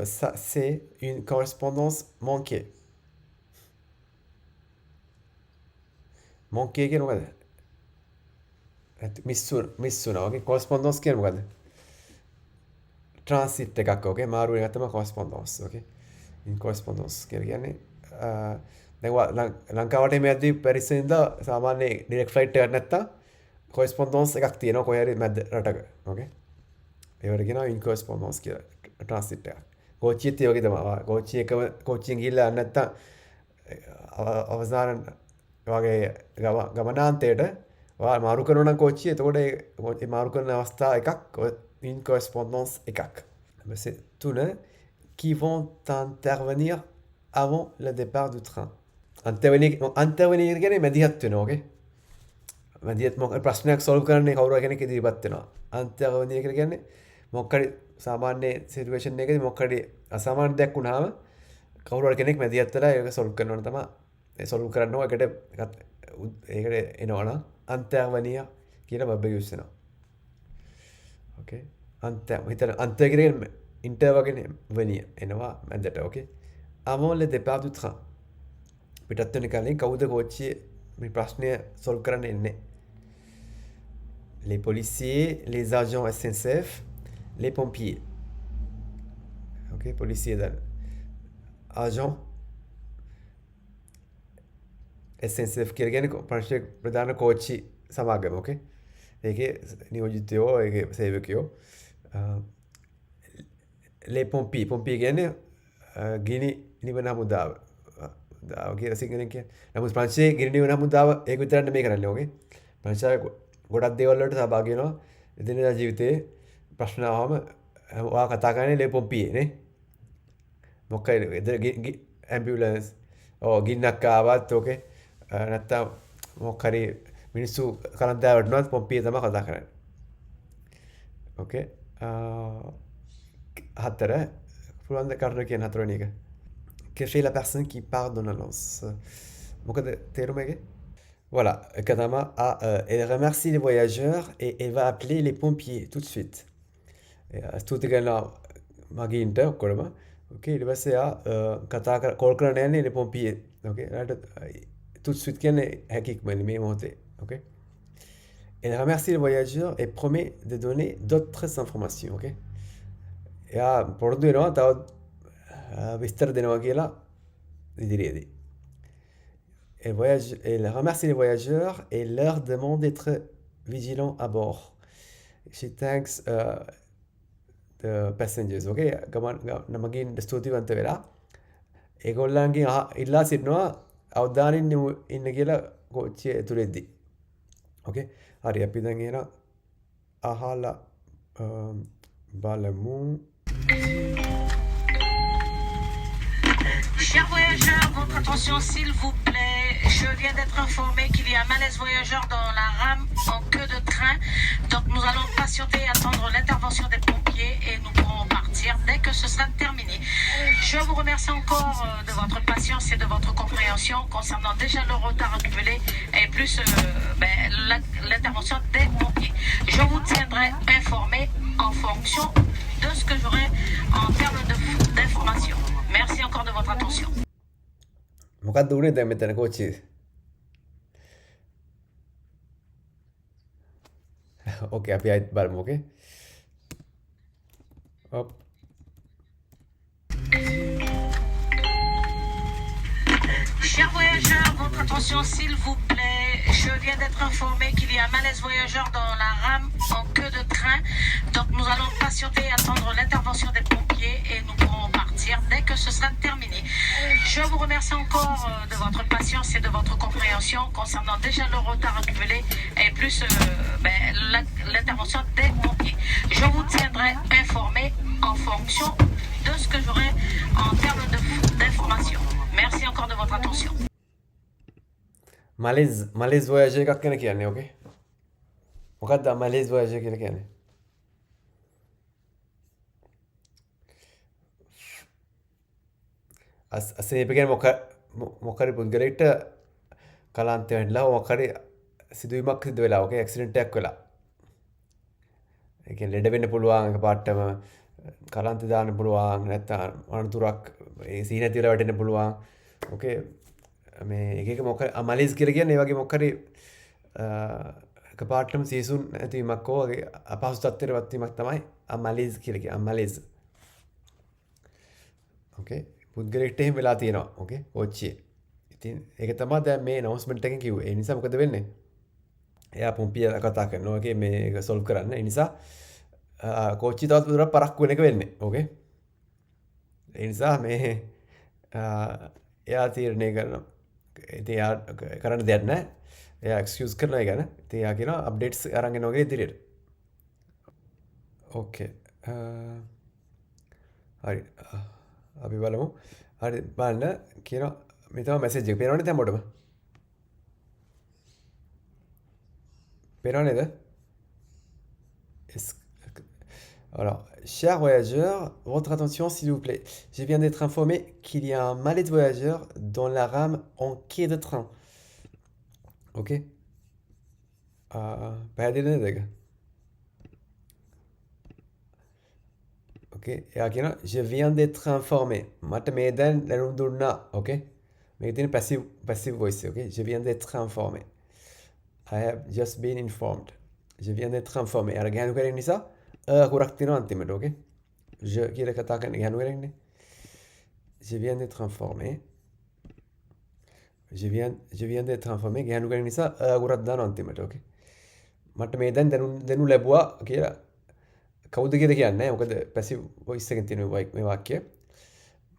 Ça, c'est une correspondance manquée. Manquée කියන මොකද? මිස්සුනා. Okay. Correspondence කියන මොකද? Transit එකක්. Okay. මාරු එකක් තමයි correspondence. Okay. In correspondence කියලා කියන්නේ දැන් ලංකාවට මේ යද්දී පැරිස් ඉඳලා සාමාන්‍ය direct flight එකක් නැත්තම් correspondence එකක් තියෙනවා කොහේ හරි මැද රටක. Okay. ඒවට කියනවා in correspondence කියලා transit එකක්. කෝච්චියත් ඒ වගේ තමයි. කෝච්චිය එකම කෝච්චියෙන් ගිහිල්ලා නැත්තම් අවසාන වගේ ගමනාන්තයට ඔයා මාරු කරනවා නම් කෝච්චිය එතකොට ඒ මාරු කරන අවස්ථා එකක් in correspondance එකක්. C'est tout qui vont intervenir avant le départ du train. Intervenir කියන්නේ මැදිහත් වෙනවා. Okay. මැදිහත් මොකක් ප්‍රශ්නයක් solve කරන්නේ කවුරු කෙනෙක් ඉදිරියපත් වෙනවා. intervenir කියලා කියන්නේ මොකක් හරි සාමාන්‍ය සිටුේෂන් එකකදී මොකක් හරි අසාමාන්‍ය දෙයක් වුණාම කවුරු හරි කෙනෙක් මැදිහත් වෙලා ඒක solve කරනවා තමයි. ඒ solve කරනවා ඒකට එනවනම් intervenir කියලා verb එක use වෙනවා. Okay. Inter කියන්නේ inter වගේ venir එනවා මැදට. Okay. Avant le départ du train. පිටත් වෙන කලින් කවුද කෝච්චියේ මේ ප්‍රශ්නය solve කරන්න එන්නේ? Les policiers, les agents SNCF, les pompiers. Okay, policiers dan. Agent SNCF කියලා කියන්නේ ප්‍රශ්න ප්‍රධාන කෝච්චි සමාගම. Okay. ඒකේ නියෝජිතයෝ ඒකේ සේවකයෝ. Les pompiers. Pompiers කියන්නේ ගිනි නිවන හමුදාව. කියලා සිංහලෙන් කියන්නේ. නමුත් ප්‍රංශයේ ගිනි නිවන හමුදාව ඒක විතරක් නෙමෙයි කරන්නේ. ඕකේ. ප්‍රංශාවේ ගොඩක් දේවල් වලට සහභාගී වෙනවා. එදිනෙදා ජීවිතේ ප්‍රශ්න ආවම ඔයා කතා කරන්නේ les pompiers නේ. මොකද ඇම්බියුලන්ස් ගින්නක් ආවත් ඕකේ. නැත්තම් මොකක් හරි මිනිස්සු කලන්තය වටනවත් pompiers තමයි කතා කරන්නේ. ඕකේ. හතර පුළුවන් ද කරුණ කියන හතරවෙනි එක. Que fait la personne qui part dans la lance? Voilà, Kadama elle remercie les voyageurs et elle va appeler les pompiers tout de suite. Tout est là, Maginta, ok, il va se call les pompiers. Ok, tout de suite kenn hakik mel mais monté ok. Elle remercie le voyageur et promet de donner d'autres informations ok. යා පොරොන්දු වෙනවා තවත් විස්තර දෙනවා කියලා ඉදිරියේදී. Elle remercie les voyageurs et leur demande d'être vigilants à bord. She thanks the passengers. Okay? නමගින් ස්තුතිවන්ත වෙලා ඒගොල්ලන්ගෙන් ඉල්ලා සිටිනවා අවධානයෙන් ඉන්න කියලා කෝච්චිය ඇතුළේදී. Okay? හරි අපි දැන් එහෙනම් අහලා බලමු. Chers voyageurs, votre attention s'il vous plaît. Je viens d'être informé qu'il y a un malaise voyageur dans la rame en queue de train. Donc nous allons patienter et attendre l'intervention des pompiers et nous pourrons partir dès que ce sera terminé. Je vous remercie encore de votre patience et de votre compréhension concernant déjà le retard accumulé et plus l'intervention des pompiers. Je vous tiendrai informé en fonction de ce que j'aurai en termes d'informations. Merci encore de votre attention. මොකක්ද උනේ දැන් මෙතන කෝච්චියේ? ඕකේ අපි ආයෙත් බලමු ඕකේ. ඔප්. Chers voyageurs, votre attention s'il vous plaît. Je viens d'être informé qu'il y a un malaise voyageur dans la rame en queue de train. Donc nous allons patienter et attendre l'intervention des pompiers et nous pourrons partir dès que ce sera terminé. Je vous remercie encore de votre patience et de votre compréhension concernant déjà le retard accumulé et plus l'intervention des pompiers. Je vous tiendrai informé en fonction de ce que j'aurai en termes d'informations. Merci encore de votre attention. මලේස් voyage එකක් ගැන කියන්නේ ඕකේ. මොකක්ද මලේස් voyage කියලා කියන්නේ? අසනීප කියන්නේ මොකරි පුද්ගලයෙක්ට කලාන්තය වෙන්නලා මොකරි සිදුවීමක් සිදු වෙලා ඕකේ ඇක්සිඩන්ට් එකක් වෙලා. ඒ කියන්නේ ලෙඩ වෙන්න පුළුවන් එකපාරටම කලාන්තය දාන්න පුළුවන් නැත්නම් අනතුරක් ඒ සීන ඇති වෙලා වැටෙන්න පුළුවන්. ඕකේ මේ එක මොකක් මලේස් කියලා කියන්නේ ඒ වගේ මොකරි එකපාරටම සීසුන් ඇතිවීමක් හෝ වගේ අපහසු තත්ත්වයකට වීමක් තමයි මලේස් කියලා කියන්නේ. මලේස්. ඕකේ පුද්ගලයෙක්ට එහෙම වෙලා තියෙනවා. ඕකේ කෝච්චියේ. ඉතින් ඒක තමයි දැන් මේ announcement එකෙන් කිව්වේ. ඒ නිසා මොකද වෙන්නේ? එයා පොම්පිය කතා කරනවා. ඕකේ මේක solve කරන්න. ඒ නිසා කෝච්චිය තවත් දුරක් පරක්කු වෙන එක වෙන්නේ. ඕකේ. ඒ නිසා මේ එයා තීරණය කරනවා. ඉතින් එයා කරන්න දෙයක් නැහැ. එයා එක්ස්කියුස් කරනවා ඒ ගැන. ඉතින් එයා කියනවා අප්ඩේට්ස් අරන් එනවා කියලා ඉදිරියට. ඕකේ. හරි. අපි බලමු. හරි බලන්න කියනවා මේ තමයි මැසේජ් එක. පේනවනේ දැන් මොඩම? පේනව නේද? Alors, chers voyageurs, votre attention s'il vous plaît. Je viens d'être informé qu'il y a un malaise voyageur dans la rame en quai de train. Ok? පැහැදිලි නේද ඒක? Okay. එයා කියනවා je viens d'être informé. මට මේ දැන් දැනුම් දුන්නා. Okay? මේක තියෙන passive voice. Okay? Je viens d'être informé. I have just been informed. Je viens d'être informé. අර ගැහණු කරගෙන නිසා කුරක් තියෙනවා අන්තිමට. Okay? je කියලා කතා කරන ගැහණු කරන්නේ. Je viens d'être informé. Je viens d'être informé. ගැහණු කරන නිසා කුරක් දානවා අන්තිමට. Okay? මට මේ දැන් දැනුම් ලැබුවා කියලා කවුද කියලා කියන්නේ මොකද පැසිව් වොයිස් එකෙන් තියෙන මේ වාක්‍යය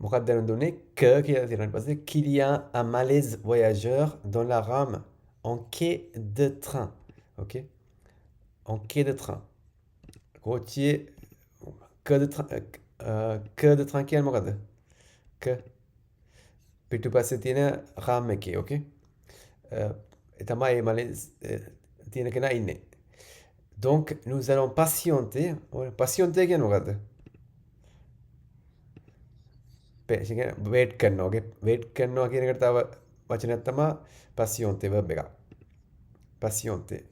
මොකක්ද දැනුම් දුන්නේ que කියලා තියෙනවා ඊට පස්සේ qu'il y a un malaise voyageur dans la rame en quai de train. OK? En quai de train. කෝච්චියේ que de train කියන්නේ මොකද? que පිටුපස්සේ තියෙන රාම් එකේ. OK? ඒ තමයි malaise තියෙන කෙනා ඉන්නේ. Donc, nous allons patienter. Patienter again, මොකද්ද? wait කරනවා. Okay? wait කරනවා කියන එකට තව වචනයක් තමයි patienter verb එක. Patienter.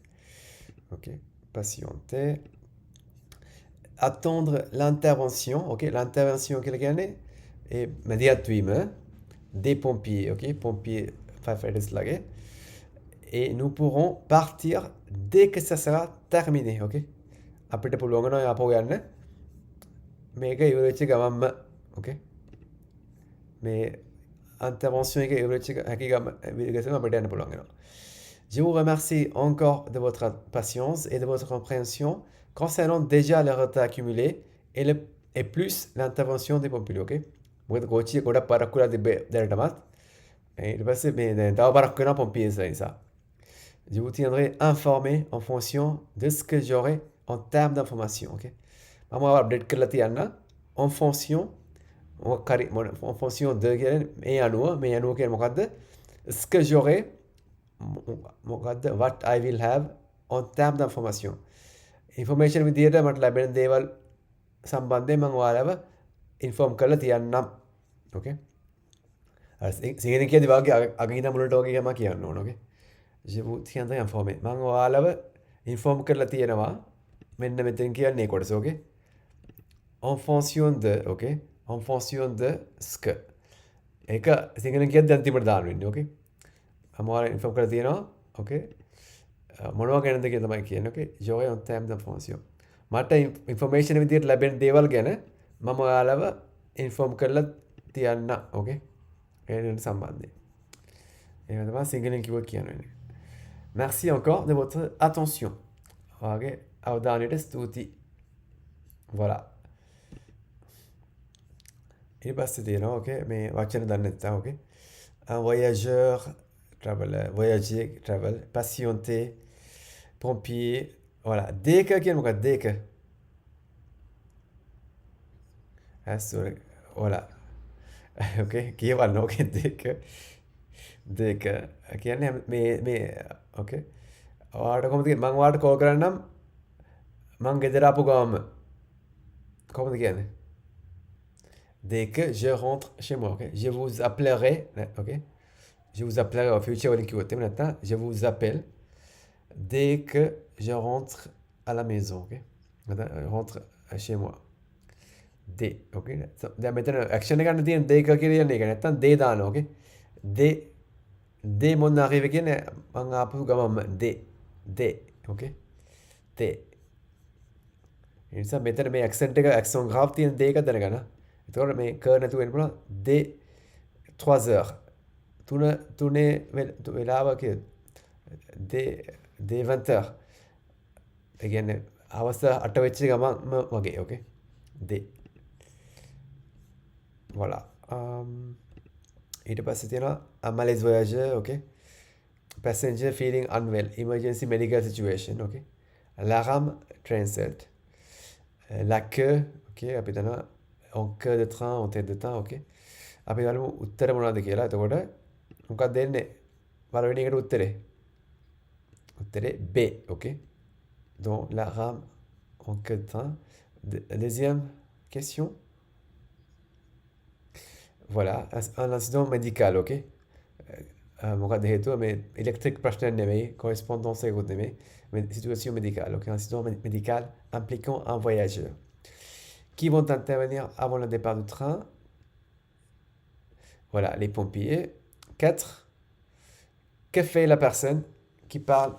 OK? Patienter. Attendre l'intervention. OK? L'intervention කියලා කියන්නේ ඒ මැදිහත් වීම des pompiers. OK? firefighters lage. Et nous pourrons partir dès que ça sera terminé, ok? අපිට පුළුවන් වෙනවා ආපහු යන්න මේක ඉවරෙච්ච ගමන්ම, okay? මේ intervention එක ඉවරෙච්ච හැකි ගමන් අපිට යන්න පුළුවන් වෙනවා. Je vous remercie encore de votre patience et de votre compréhension concernant déjà le retard accumulé et plus l'intervention des pompiers, ok? මොකද කෝච්චිය ගොඩක් පරක් වෙලා තිබ්බේ දැනටමත්. ඊට පස්සේ මේ දැන් තව පරක් වෙනවා pompiers නිසා. Je vous tiendrai informé en fonction de ce que j'aurai en termes d'information, ok? මම අප්ඩේට් කරලා තියන්න en fonction en fonction de මේ අනුව කියන්නේ මොකද්ද? Ce que j'aurai මොකද්ද? What I will have en termes d'information. Information විදියට මට ලැබෙන දේවල් සම්බන්ධයෙන් මම ඔයාලව inform කරලා තියන්නම්. Okay? සිංහලෙන් කියද්දි වාගේ අගින මුලට වගේ එකම කියන්න ඕන. Okay? Je vous tiendrai informé. මම ඔයාලව inform කරලා තියෙනවා. මෙන්න මෙතෙන් කියන්නේ කොටස. Okay? En fonction de, okay? En fonction de ce que. ඒක සිංහලෙන් කියද්දි අන්තිමට දාන්න වෙන්නේ. Okay? මම ඔයාලව inform කරලා තියෙනවා. Okay? මොනවා ගැනද කියලා තමයි කියන්නේ. Okay? J'aurai en termes d'information. මට information විදියට ලැබෙන දේවල් ගැන මම ඔයාලව inform කරලා තියන්න. Okay? ඒකට සම්බන්ධයෙන්. ඒක තමයි සිංහලෙන් කිව්වොත් කියන්නේ. Merci encore de votre attention. Okay? අවධානයට ස්තුතියි. Voilà. ඊට පස්සේ තියෙනවා okay මේ වචන දන්නේ නැත්නම් okay. Un voyageur, traveler, voyager, travel, patienter, pompier. Voilà. Dès que කියන්නේ මොකක්ද? Dès que. Sorry. Voilà. Okay. කියවන්න okay dès que. Dès que. කියන්නේ මේ okay. ඔයාලට කොහොමද කියන්නේ? මම ඔයාලට කෝල් කරන්නම්. මං ගෙදර ආපු ගමන්ම. කොහොමද කියන්නේ? Dès que je rentre chez moi, okay? Je vous appellerai, okay? Je vous appellerai au future waliin kiiwwatte නැත්නම් je vous appelle dès que je rentre à la maison, okay? Rentre chez moi. Dès, okay? දැන් මෙතන action එක ගන්න තියෙන dès que කියන්නේ ඒක නැත්නම් dès දානවා, okay? Dès mon arrivée කියන්නේ මං ආපු ගමන්ම dès, okay? Dès. ඒ නිසා මෙතන මේ accent එක accent grave තියෙන dès එක දැනගන්න. එතකොට මේ ක නැතුව වෙන්න පුළුවන් dès 3 heures. තුනේ වෙලාව කිය dès 20 heures. ඒ කියන්නේ හවස 8 වෙච්ච ගමන්ම වගේ, okay? Dès. Voilà. ඊට පස්සේ තියෙනවා un malaise voyageur, okay? Passenger feeling unwell, emergency medical situation, okay? L'alarme train set. La queue, okay? අපි දන්නවා en queue de train, en tête de train, okay? අපි බලමු උත්තර මොනවද කියලා. එතකොට මොකක්ද දෙන්නේ? පළවෙනි එකට උත්තරේ B, okay? Donc la rame en queue de train. Deuxième question. Voilà, un incident médical, okay? මොකක්ද හේතුව? මේ ඉලෙක්ට්‍රික් ප්‍රශ්න නෙමෙයි, correspondance එකකුත් නෙමෙයි. මේ situation médicale, okay? Un incident médical impliquant un voyageur. Qui vont intervenir avant le départ du train? Voilà, les pompiers. 4. Que fait la personne qui parle?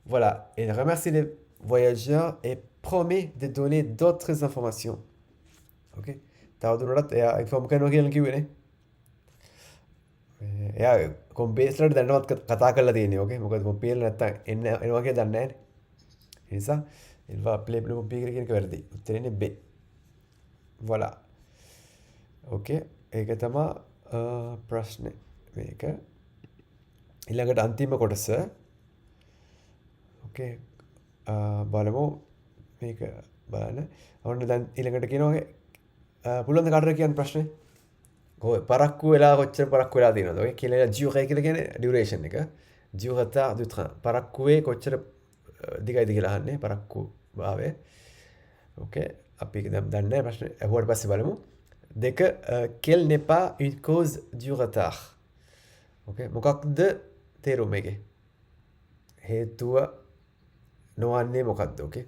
Voilà, il remercie les voyageurs et promet de donner d'autres informations. Ok? තවදුරටත් එයා inform කරනවා කියලා කිව්වනේ. එයා computer දැනවත් කතා කරලා තියෙන්නේ. ඕකේ. මොකද කොම්පියුටර් නැත්තම් එනවා කියලා දන්නේ නැහැ. ඒ නිසා il va appeler le pompier කියන එක වැරදි. උත්තරේ B. Voilà. Okay. ඒක තමයි ප්‍රශ්නේ. මේක ඊළඟට අන්තිම කොටස. Okay. බලමු මේක බලන්න. ඔන්න දැන් ඊළඟට කියනවා පුළුවන් කාටද කියන්න ප්‍රශ්නේ? කොහොම පරක්කු වෙලා කොච්චර පරක්කු වෙලා තියෙනවද? ඔය කියලා durée කියලා කියන්නේ duration එක. Durée retard du train. පරක්කුවේ කොච්චර දිගයිද කියලා අහන්නේ පරක්කු භාවය. Okay. අපි දැන් දන්නේ ප්‍රශ්නේ අහුවට පස්සේ බලමු. Deක quelle n'est pas une cause du retard. Okay. මොකක්ද තේරුම මේකේ? හේතුව නොවන්නේ මොකක්ද? Okay.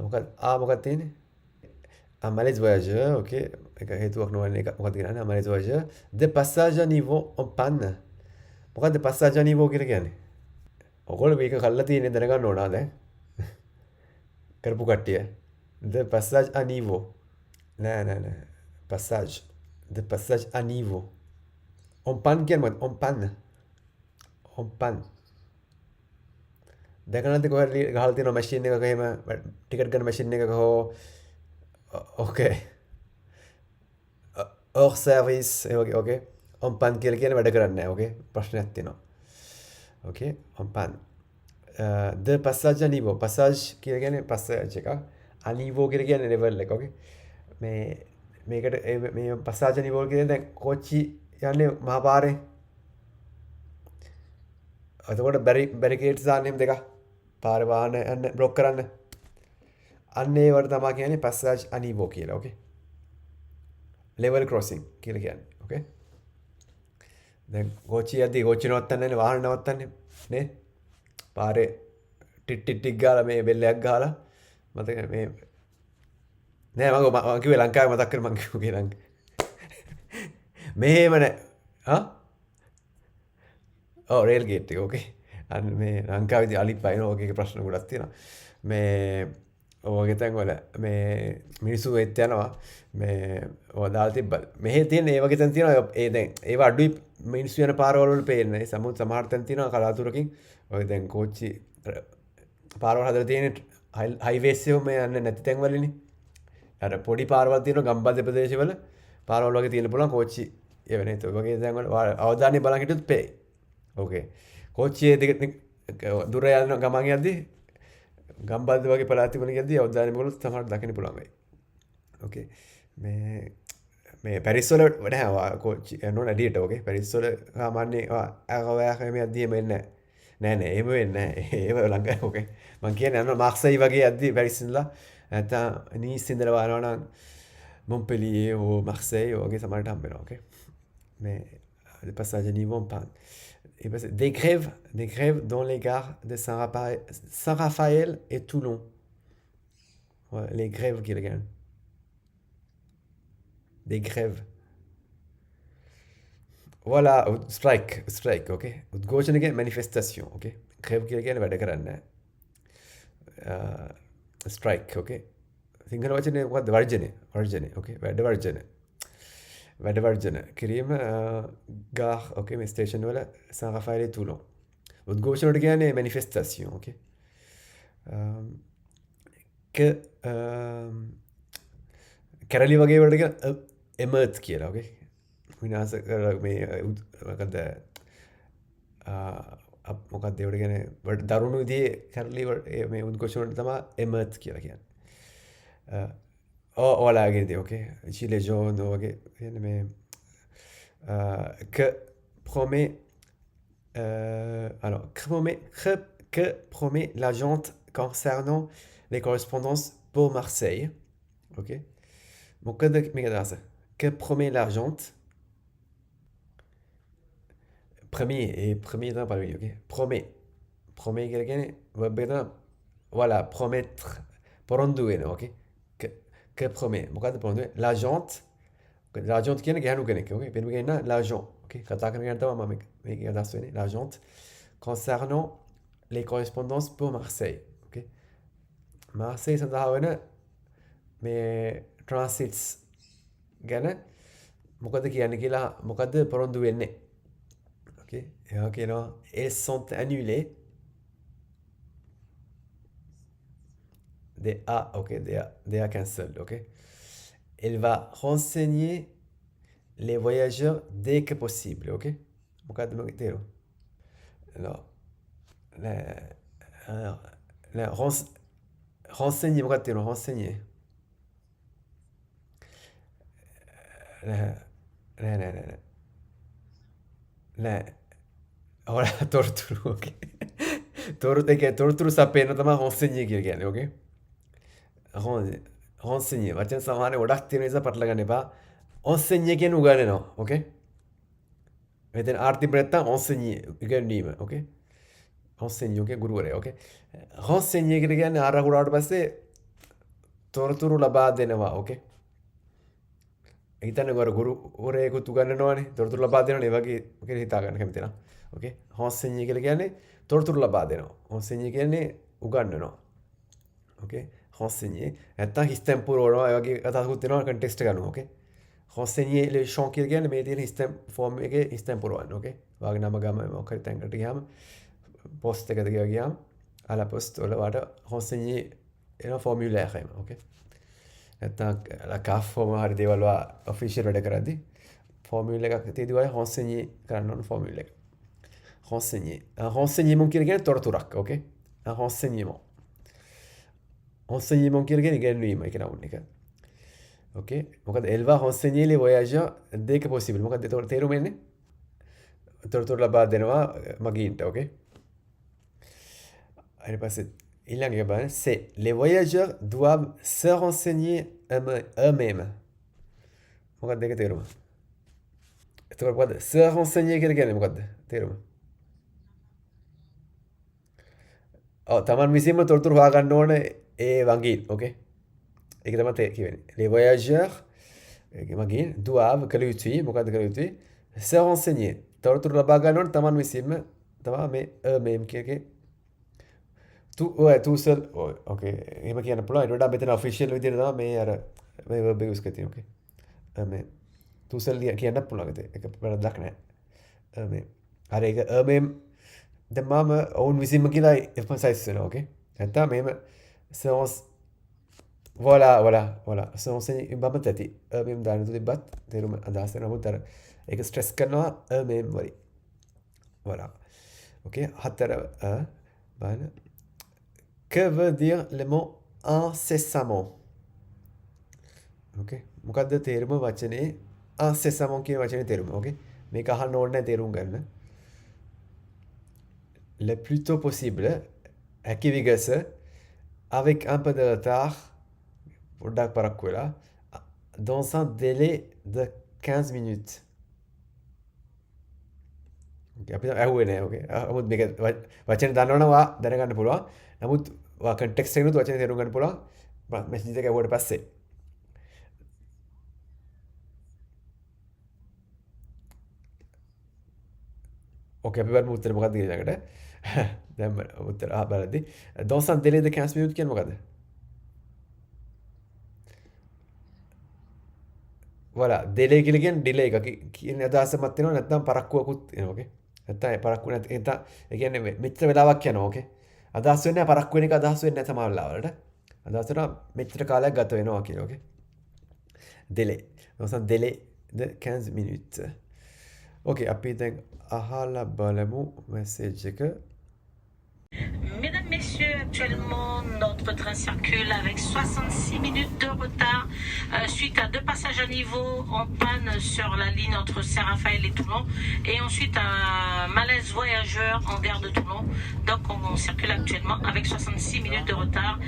මොකක්ද මොකක්ද තියෙන්නේ? Un malaise voyageur, ok. එක හේතුවක් නොවන එක මොකද කියන්නේ? Un malaise voyageur. De passage à niveau en panne. මොකද්ද passage à niveau කියලා කියන්නේ? ඔයගොල්ලෝ මේක කල්ලා තියෙන්නේ දැනගන්න ඕන දැන්. කරපු කට්ටිය. De passage à niveau. නෑ. Passage. De passage à niveau. En panne කියන්නේ මොකද්ද? En panne. En panne. දැකලා නැද්ද කොහෙද ගහලා තියෙන මැෂින් එකක එහෙම ටිකට් ගන්න මැෂින් එකක හෝ ඕකේ. hors service ඕකේ. En panne කියලා කියන්නේ වැඩ කරන්නේ නැහැ. ඕකේ. ප්‍රශ්නයක් තියෙනවා. ඕකේ. En panne. De passage à niveau. Passage කියලා කියන්නේ passage එක. À niveau කියලා කියන්නේ level එක. ඕකේ. මේකට මේ passage à niveau කියන්නේ දැන් කෝච්චි යන්නේ මහා පාරේ. එතකොට බැරිකේඩ්ස් දාන්න එහෙම දෙකක්. පාරේ වාහන යන්න බ්ලොක් කරන්න. අන්න ඒවට තමයි කියන්නේ passage à niveau කියලා. ඕකේ. level crossing කියලා කියන්නේ. ඕකේ. දැන් කෝච්චිය යද්දී කෝච්චිය නවත්තන්නේ නැහැ වාහන නවත්තන්නේ නේ. පාරේ ටික් ගාලා මේ බෙල්ලයක් ගහලා මතක මේ නෑ මම කිව්වේ ලංකාවේ මතක් කර මම කිව්වේ ලංකාවේ. මෙහෙම නෑ. හා? ඔව් රේල් ගේට් එක ඕකේ. අන්න මේ ලංකාවේදී අලිත් පයින් ඕකේ ප්‍රශ්න ගොඩක් තියෙනවා. මේ ඔයගේ තැන්වල මේ මිනිස්සු එත් යනවා මේ ඔය දාලා තිබ්බා. මෙහෙ තියෙන ඒ වගේ තැන් තියෙනවා ඒ දැන් ඒව අඩුයි මිනිස්සු යන පාරවල වල පේන්නේ. සමහර තැන් තියෙනවා කලාතුරකින් ඔය දැන් කෝච්චි පාරවල් හදලා තියෙන හයිවේස් එකම යන්නේ නැති තැන් වලනේ. අර පොඩි පාරවල් තියෙනවා ගම්බද ප්‍රදේශවල පාරවල් වගේ තියෙන පුළුවන් කෝච්චි ඒ වෙන ඒ වගේ තැන් වල අවධානය බලන් හිටියොත් පේ. ඕකේ. කෝච්චියේ දිග දුර යන ගමන් යද්දී ගම්බද වගේ පළාත් වල යද්දී අවධානය බලුවොත් තමයි දකින්න පුළුවන් වෙයි. ඕකේ. මේ පැරිස් වල නෑ කෝච්චි යනවා නැඩියට ඕකේ. පැරිස් වල සාමාන්‍ය ආගවයක් මේ යද්දී එම එන්නේ නෑ එහෙම වෙන්නේ නෑ. ඒව ලංකාවේ ඕකේ. මං කියන්නේ යනවා මාක්සයි වගේ යද්දී පැරිස් ඉඳලා නැත්නම් නීස් ඉඳලා වරනවා නම් මොන්පෙලියේ හෝ මාක්සයි වගේ සමහරට හම්බ වෙනවා ඕකේ. Mais les passages à niveau en panne. Et ben, des grèves dans les gares de Saint-Raphaël et Toulon. Ouais, les grèves qui gagnent. Des grèves. Voilà, strike, ok. Gauche again, manifestation, ok. Grève qui gagnent, va déclarer. Strike, ok. Single watch ne what the Virgin, ok. Vad Virgin. වැඩ වර්ජන කිරීම ගාහ ඕකේ මේ station වල Saint-Raphaël et Toulon. උද්ඝෝෂණ වලට කියන්නේ manifestation, okay. කැරලි වගේ වලට කියන emerge කියලා, okay. විනාශ මේ මොකද මොකක්ද ඒවට කියන්නේ දරුණු විදිහේ කැරලි මේ උද්ඝෝෂණ වලට තමයි emerge කියලා කියන්නේ. Voilà, regardez, ok. Gilet jaune, ok. Mais que promet alors que promet l'agente concernant les correspondances pour Marseille, ok. Bon, que promet l'agente premier temps par lui, ok. Promet quelqu'un, voilà, promettre porondouer, ok. Que promet මොකද්ද පොරොන්දු l'agent කියන්නේ ගහනු කෙනෙක් ඕකේ පෙනුම කියනවා l'agent ඕකේ කතා කරන කෙනා තමයි මම මේක අදහස් වෙන්නේ l'agent concernant les correspondances pour Marseille ඕකේ Marseille සඳහා වෙන මේ transits ගැන මොකද කියන්නේ කියලා මොකද්ද පොරොන්දු වෙන්නේ ඕකේ එයා කියනවා elles sont annulées ok, they are cancelled, ok. Elle va renseigner les voyageurs dès que possible, ok. Alors, renseigner, renseigner. Voilà, torturu, ok. Torturu sapendo, ma renseigner කියලා කියන්නේ, okay. renseigner වචන සමහර ගොඩක් තියෙන නිසා පටල ගන්න එපා. renseigner කියන උගන්වනවා. ඕකේ. මෙතන ආර්ථික නැත්තම් renseigner ඉගෙනීම. ඕකේ. renseigner ඕකේ ගුරුවරයා. ඕකේ. renseigner කියන්නේ ආරකුඩාවට පස්සේ තොරතුරු ලබා දෙනවා. ඕකේ. හිතන්න ගොර ගුරුවරයෙකුත් උගන්වනවානේ. තොරතුරු ලබා දෙනවනේ. ඒ වගේ කියලා හිතා ගන්න කැමති නම්. ඕකේ. හොන්සෙන්ජී කියලා කියන්නේ තොරතුරු ලබා දෙනවා. හොන්සෙන්ජී කියන්නේ උගන්වනවා. ඕකේ. හොන්සෙන්ජී නැත්තම් හිස්තැන් පුරවනවා. ඒ වගේ කතාවකුත් වෙනවා කන්ටෙක්ස්ට් එක ගන්නවා. ඕකේ. හොන්සෙන්ජී ලෙෂන් කියලා කියන්නේ මේ තියෙන හිස්තැන් ෆෝම් එකේ හිස්තැන් පුරවන්න. ඕකේ. වාගේ නම ගම මොකක් හරි තැනකට ගියාම පොස්ට් එකකට ගියාම අලා පොස්ට් වල වාට හොන්සෙන්ජී එන ෆෝමියුලා එකම. ඕකේ. නැත්තම් කාෆ් ෆෝම හරි දේවල් ඔෆිෂියල් වැඩ කරද්දි ෆෝමියුල එකක් තියදී වල හොන්සෙන්ජී කරන්න ඕන ෆෝමියුල එක. හොන්සෙන්ජීමොන් කියන්නේ තොරතුරක්. ඕකේ. හොන්සෙන්ජීමොන්. හොන්සෙන්ජීමොන් කියන්නේ ඉගෙනීම ඒක නවුන් එක. ඕකේ. මොකද එල්වා හොන්සෙන්ජීලි වොයාජර් දෙක පොසිබල්. මොකද ඒක තේරුම එන්නේ තොරතුරු ලබා දෙනවා මගීන්ට. ඕකේ. ඊට පස්සේ ඊළඟ එක බලන්න c'est les voyageurs doivent se renseigner eux-mêmes. මොකක්ද දෙක තේරුම? එතකොට මොකද්ද se renseigner කියලා කියන්නේ මොකද්ද තේරුම? තමන් විසින්ම තොරතුරු හොයාගන්න ඕන ඒ වගීන්. ඕකේ. ඒක තමයි කියවෙන්නේ. les voyageurs මගීන් doivent කළ යුතුයි. මොකද්ද කළ යුතුයි? se renseigner. තොරතුරු ලබා ගන්න ඕන තමන් විසින්ම තමයි මේ eux-mêmes කියකේ තූසල්. ඕකේ. එහෙම කියන්න පුළුවන්. ඊට වඩා මෙතන ඔෆිෂියල් විදිහට තමයි මේ අර මේ verb එක යූස් කරලා තියෙන්නේ. ඕකේ. මේ තූසල් කියන්න පුළුවන්. ඒක වැරද්දක් නැහැ. මේ අර ඒක මේ දැන් මම ඔවුන් විසින්ම කියලා emphasize කරනවා. ඕකේ. නැත්නම් මේම සෝස් voilà සෝස් ඉබ්බම තැති මෙම් දාන්න තිබ්බත් තේරුම අදහස් වෙනවා. නමුත් අර ඒක ස්ට්‍රෙස් කරනවා මෙම් වරි. voilà. ඕකේ. හතර බලන්න que veut dire le mot incessamment? Okay. මොකද්ද තේරුම වචනේ incessamment කියන වචනේ තේරුම? Okay. මේක අහන්න ඕනේ නැහැ තේරුම් ගන්න. Le plus tôt possible හැකි විගස avec un peu de retard පොඩ්ඩක් පරක්කු වෙලා dans un délai de 15 minutes. Okay. අපි ඇහුවේ නැහැ. Okay. නමුත් මේක වචනේ දන්නවනම් වා දැනගන්න පුළුවන්. නමුත් කන්ටෙක්ස්ට් එකනොත් වචනේ තේරුම් ගන්න පුළුවන් මෙසේජ් එක ඇහුවට පස්සේ. ඕකේ අපි බලමු උත්තර මොකක්ද කියලා ඊළඟට. දැන් උත්තර බලද්දි dans un délai de 15 minutes කියන්නේ මොකද්ද? voilà délai කියලා කියන්නේ delay එක කියන අදහසක් තියෙනවා නැත්නම් පරක්කුවකුත් එනවා. ඕකේ. නැත්නම් පරක්කු නැත්නම් ඒ කියන්නේ මෙච්චර වෙලාවක් යනවා. ඕකේ. අදහස් වෙන්නේ පරක්කු වෙන එක අදහස් වෙන්නේ නැහැ සමහර වෙලාවලට. අදහස් වෙනවා මෙච්චර කාලයක් ගත වෙනවා කියලා. ඕකේ. délai. dans un délai de 15 minutes. ඕකේ අපි දැන් අහලා බලමු මෙසේජ් එක. Mesdames, Messieurs, actuellement, notre train circule avec 66 minutes de retard suite à 2 passages à niveau en panne sur la ligne entre Saint-Raphaël et Toulon et ensuite un malaise voyageur en gare de Toulon. Donc, on circule actuellement avec 66 minutes de retard.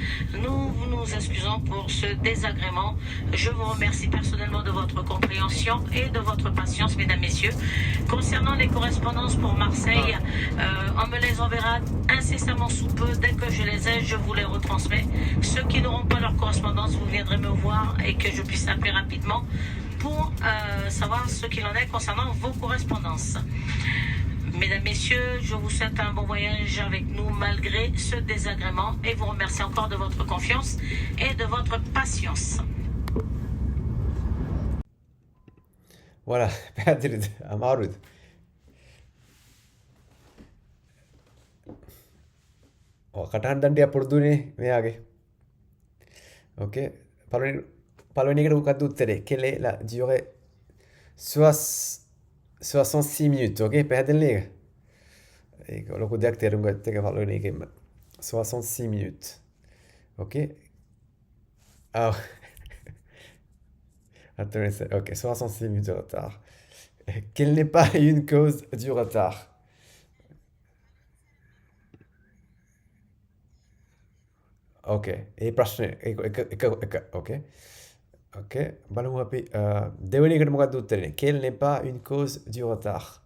Nous nous excusons pour ce désagrément. Je vous remercie personnellement de votre compréhension et de votre patience, Mesdames, Messieurs. Concernant les correspondances pour Marseille, on me les enverra incessamment sous peu. Dès que je les ai, je vous les retransmets. Ceux qui n'auront pas leur correspondance, vous viendrez me voir et que je puisse appeler rapidement pour savoir ce qu'il en est concernant vos correspondances. Mesdames, Messieurs, je vous souhaite un bon voyage avec nous malgré ce désagrément et vous remercie encore de votre confiance et de votre patience. voilà පැහැදිලිද? අමාරුද? කටහඬ දණ්ඩියක් පුරුදුනේ මෙයාගේ. ඕකේ. පළවෙනි එකට මොකක්ද උත්තරේ? quelle est la durée 66 minutes. ඕකේ. පැහැදිලි නේද? ඒක ලොකු දෙයක් තේරුම් ගත්ත එක පළවෙනි එකෙන්ම. 66 minutes. ඕකේ. Attends, ok, 66 minutes de retard. Quelle n'est pas une cause du retard? Okay, ඒ ප්‍රශ්නේ එක okay. Okay, බලමු අපි දෙවෙනි එකට මොකක්ද උත්තරේ? Quelle n'est pas une cause du retard?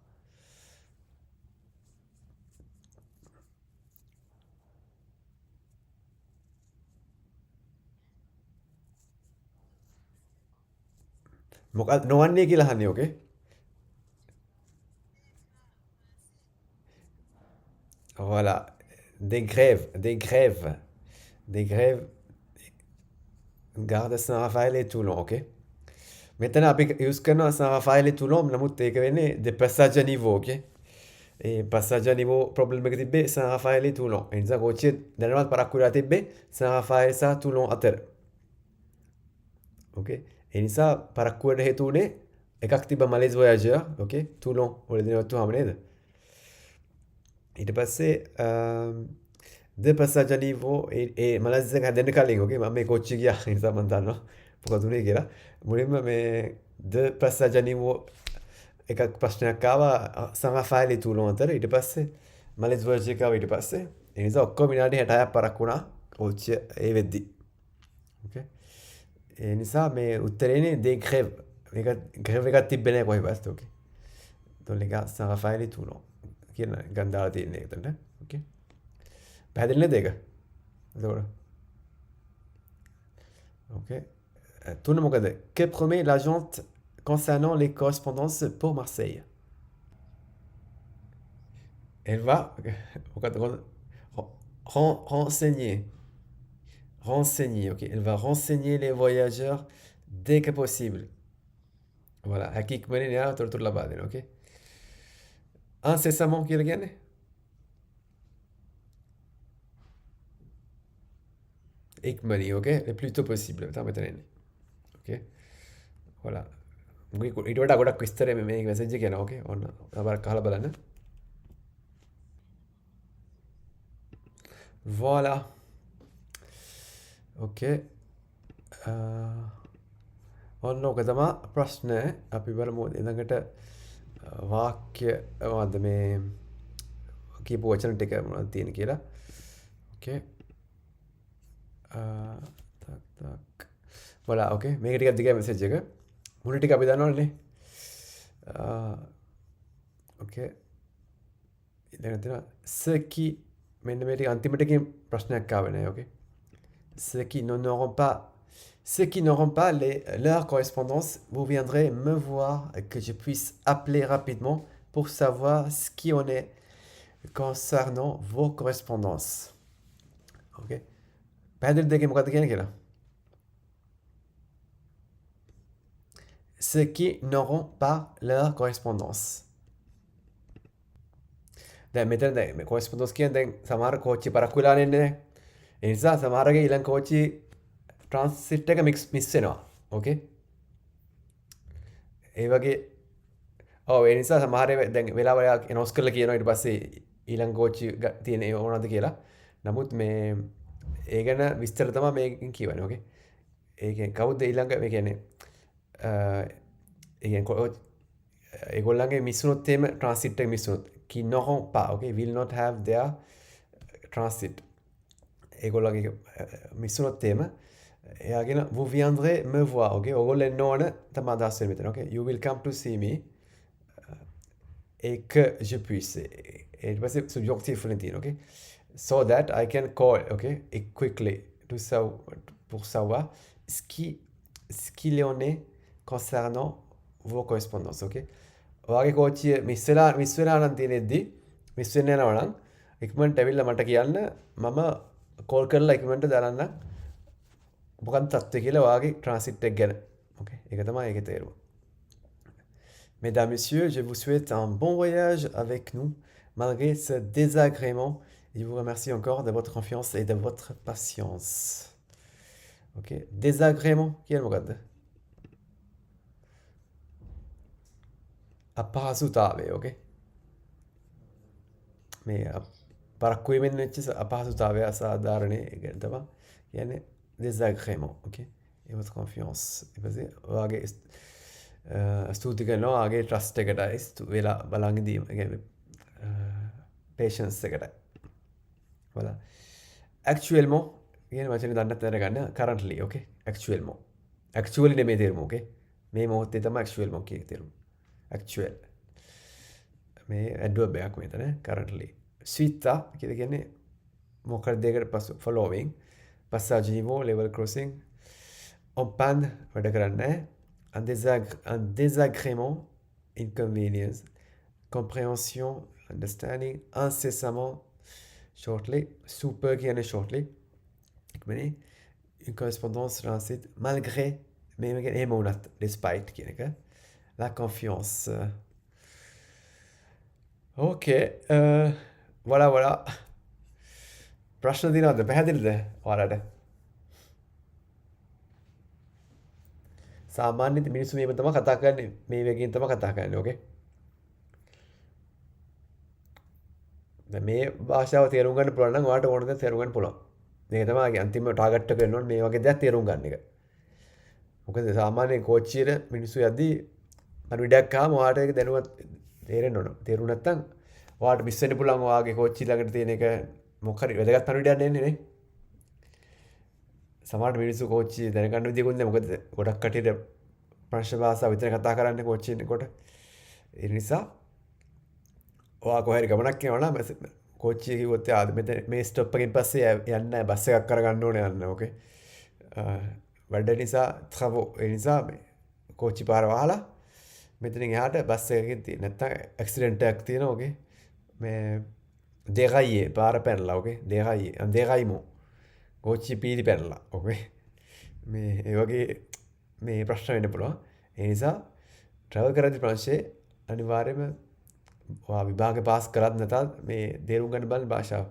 මොකක් නොවන්නේ කියලා අහන්නේ ඕකේ. Voilà. Des grèves. Gare de Saint-Raphaël et Toulon, ok? මෙතන අපි යුස් කරනවා Saint-Raphaël et Toulon නමුත් ඒක වෙන්නේ de passage à niveau, ok? ඒ passage à niveau problem එක තිබ්බේ Saint-Raphaël et Toulon. ඒ නිසා කෝච්චිය දැනවත් පරක්කු වෙලා තිබ්බේ Saint-Raphaël සහ Toulon අතර. okay? ඒ නිසා පරක්කුවට හේතු වුණේ එකක් තිබ්බ Malaise Voyageur, okay? Toulon වලදී නවත්තුවාම නේද? ඊට පස්සේ de passage à niveau ඒ Malaise එක හැදෙන්න කලින් okay? මම මේ කෝච්චිය ගියා ඒ නිසා මම දන්නවා මොකද උනේ කියලා. මුලින්ම මේ de passage à niveau එකක් ප්‍රශ්නයක් ආවා Saint-Raphaël et Toulon අතර. ඊට පස්සේ Malaise Voyageur එක ආවා ඊට පස්සේ. ඒ නිසා ඔක්කොම විනාඩි 66ක් පරක්කු වුණා කෝච්චිය ඒ වෙද්දි. okay? ඒ නිසා මේ උත්තරේනේ des grèves. මේක grève එකක් තිබ්බේ නැහැ කොහෙවත්. okay? donc les gars Saint-Raphaël et Toulon කියන ගන්දාලා තියෙන එක එතන. okay? පැහැදිලි නේද ඒක? එතකොට okay. තුන මොකද? Que promet l'agente concernant les correspondances pour Marseille? Elle va renseigner, ok. Elle va renseigner les voyageurs dès que possible. Voilà. Hakik mani ne tur la baden, ok. Incessamment qui le gagne? Ikmani, ok. Le plus tôt possible. ok. voilà. ඊට වඩා ගොඩක් විස්තර මේ message එක යනවා. ඕකේ. ඔන්න අපර කහලා බලන්න. voilà. ඕකේ. ඔන්න ඔක තමයි ප්‍රශ්න. අපි බලමු ඊළඟට වාක්‍ය මොකද්ද මේ කියපු වචන ටික මොනවද තියෙන කියලා. ඕකේ. tak. voilà, ඕකේ. මේක ටිකක් දිගයි මැසේජ් එක. මුල ටික අපි දන්නවනේ. ඕකේ. ඊළඟට තියෙනවා ce qui මෙන්න මේ ටික අන්තිමට එකකින් ප්‍රශ්නයක් ආවේ නෑ. ඕකේ. ceux qui n'auront pas leur correspondance, vous viendrez me voir que je puisse appeler rapidement pour savoir ce qui en est concernant vos correspondances. ok. පැහැදිලි දෙකේ මොකද්ද කියන්නේ කියලා? Ceux qui n'auront pas leur correspondance. දැන් මෙතන දැන් මේ correspondence කියන්නේ දැන් සමහර කෝච්චි පරක්කු වෙලා නෙන්නේ. ඒ නිසා සමහරගේ ඊළඟ කෝච්චි ට්‍රාන්සිට් එක මිස් වෙනවා. ඕකේ. ඒ වගේ ඔව් ඒ නිසා සමහර දැන් වෙලාවල එනෝස් කරලා කියනවා ඊට පස්සේ ඊළඟ කෝච්චි තියෙන ඒ ඕනද කියලා. නමුත් මේ ඒ ගැන විස්තර තමයි මේකෙන් කියවන්නේ. ඕකේ. ඒකෙන් කවුද ඊළඟ මේ කියන්නේ ඒගොල්ලන්ගේ මිස්සුනොත් එහෙම ට්‍රාන්සිට් එක මිස්සුනොත් qui n'auront pas, okay, will not have their transit. ඒගොල්ලන්ගේ මිස්සුනොත් එහෙම එයාගෙන vous viendrez me voir, okay? ඕගොල්ලෝ එන්න ඕන තමයි අදහස් වෙන්නේ මෙතන. okay? You will come to see me et que je puisse. ඊට පස්සේ subjonctif වලින් තියෙන, okay? So that I can call, okay? Et quickly pour savoir ce qu'il en est concernant vos correspondances, okay? ඔයාගේ කෝච්චිය miss වෙලා නම් තියෙනෙද්දි miss වෙන්න යනවා නම් ඉක්මනට ඇවිල්ලා මට කියන්න මම කෝල් කරලා ඉක්මනට දාන්න මොකක්ද තත්ත්වය කියලා ඔයාගේ ට්‍රාන්සිට් එක ගැන. okay? ඒක තමයි ඒකේ තේරුම. Mesdames, Messieurs, je vous souhaite un bon voyage avec nous malgré ce désagrément. Je vous remercie encore de votre confiance et de votre patience. okay? Désagrément කියන මොකද්ද? අපහසුතාවය. ඕකේ. මේ පරක්කු වෙමින් වෙච්ච අපහසුතාවය අසාධාරණේ ගැන තමයි කියන්නේ désagrément. okay? et votre confiance. ඊපස්සේ ඔයාගේ ස්තුති කරනවා ඔයාගේ ට්‍රස්ට් එකටයි වෙලා බලන් ඉදීම. ඒ කියන්නේ patience එකටයි. voilà. actuellement කියන වචනේ දන්නත් දැනගන්න currently. okay? actuellement. actually නෙමෙයි තේරුම. okay? මේ මොහොතේ තමයි actuellement කියන තේරුම. actual. මේ adverb එකක් මෙතන currently. Suita කියලා කියන්නේ මොකක්ද දෙකට පසු following. Passage niveau, level crossing. En panne වැඩ කරන්නේ. un désagrément, inconvenience, compréhension, understanding, incessamment, shortly, super කියන්නේ shortly, එකමනේ une correspondance ensuite malgré mais එහෙම වුණත් despite කියන එක, la confiance. Okay, voilà. ප්‍රශ්න දිනවද? පැහැදිලිද ඔයාලට? සාමාන්‍යයෙන් මිනිස්සු මේව තමයි කතා කරන්නේ, මේ වගේන් තමයි කතා කරන්නේ. ඕකේ. දැන් මේ භාෂාව තේරුම් ගන්න පුළුවන් නම් ඔයාලට ඕන දේ තේරුම් ගන්න පුළුවන්. මේක තමයි අන්තිම ටාගට් එක වෙන්න ඕනේ, මේ වගේ දෙයක් තේරුම් ගන්න එක. මොකද සාමාන්‍යයෙන් කෝච්චියට මිනිස්සු යද්දී පණිවිඩයක් ආවම ඔයාලට ඒක දැනුවත් තේරෙන්න ඕන. තේරුම් නැත්නම් ඔයාලට මිස් වෙන්න පුළුවන් ඔයාගේ කෝච්චිය ළඟට තියෙන එක මොකක් හරි වැදගත් පණිවිඩයක් දෙන්නේ නේ. සමහරට මිනිස්සු කෝච්චිය දැනගන්න විදියකුත් නැහැ. මොකද ගොඩක් කටියට ප්‍රංශ භාෂාව විතර කතා කරන්නේ කෝච්චියේ ඉන්නකොට. ඒ නිසා ඔයා කොහේ හරි ගමනක් යනවා නම් කෝච්චිය කිව්වොත් ආද මෙතන මේ ස්ටොප් එකෙන් පස්සේ යන්න නැහැ, බස් එකක් කරගන්න ඕනේ යන්න. ඕකේ. වැඩ නිසා ත්‍රවෝ ඒ නිසා මේ කෝච්චි පාර වහලා මෙතනින් එහාට බස් එකකින් තියෙන නැත්තම් ඇක්සිඩන්ට් එකක් තියෙනවා. ඕකේ. මේ déraillé පාර පැනලා. ඕකේ. déraillé déraillement කෝච්චිය පීරි පැනලා. ඕකේ. මේ ඒ වගේ මේ ප්‍රශ්න වෙන්න පුළුවන්. ඒ නිසා ට්‍රැවල් කරද්දී ප්‍රංශේ අනිවාර්යයෙන්ම ඔයා විභාගේ පාස් කරත් නැතත් මේ තේරුම් ගන්න බලන්න භාෂාව.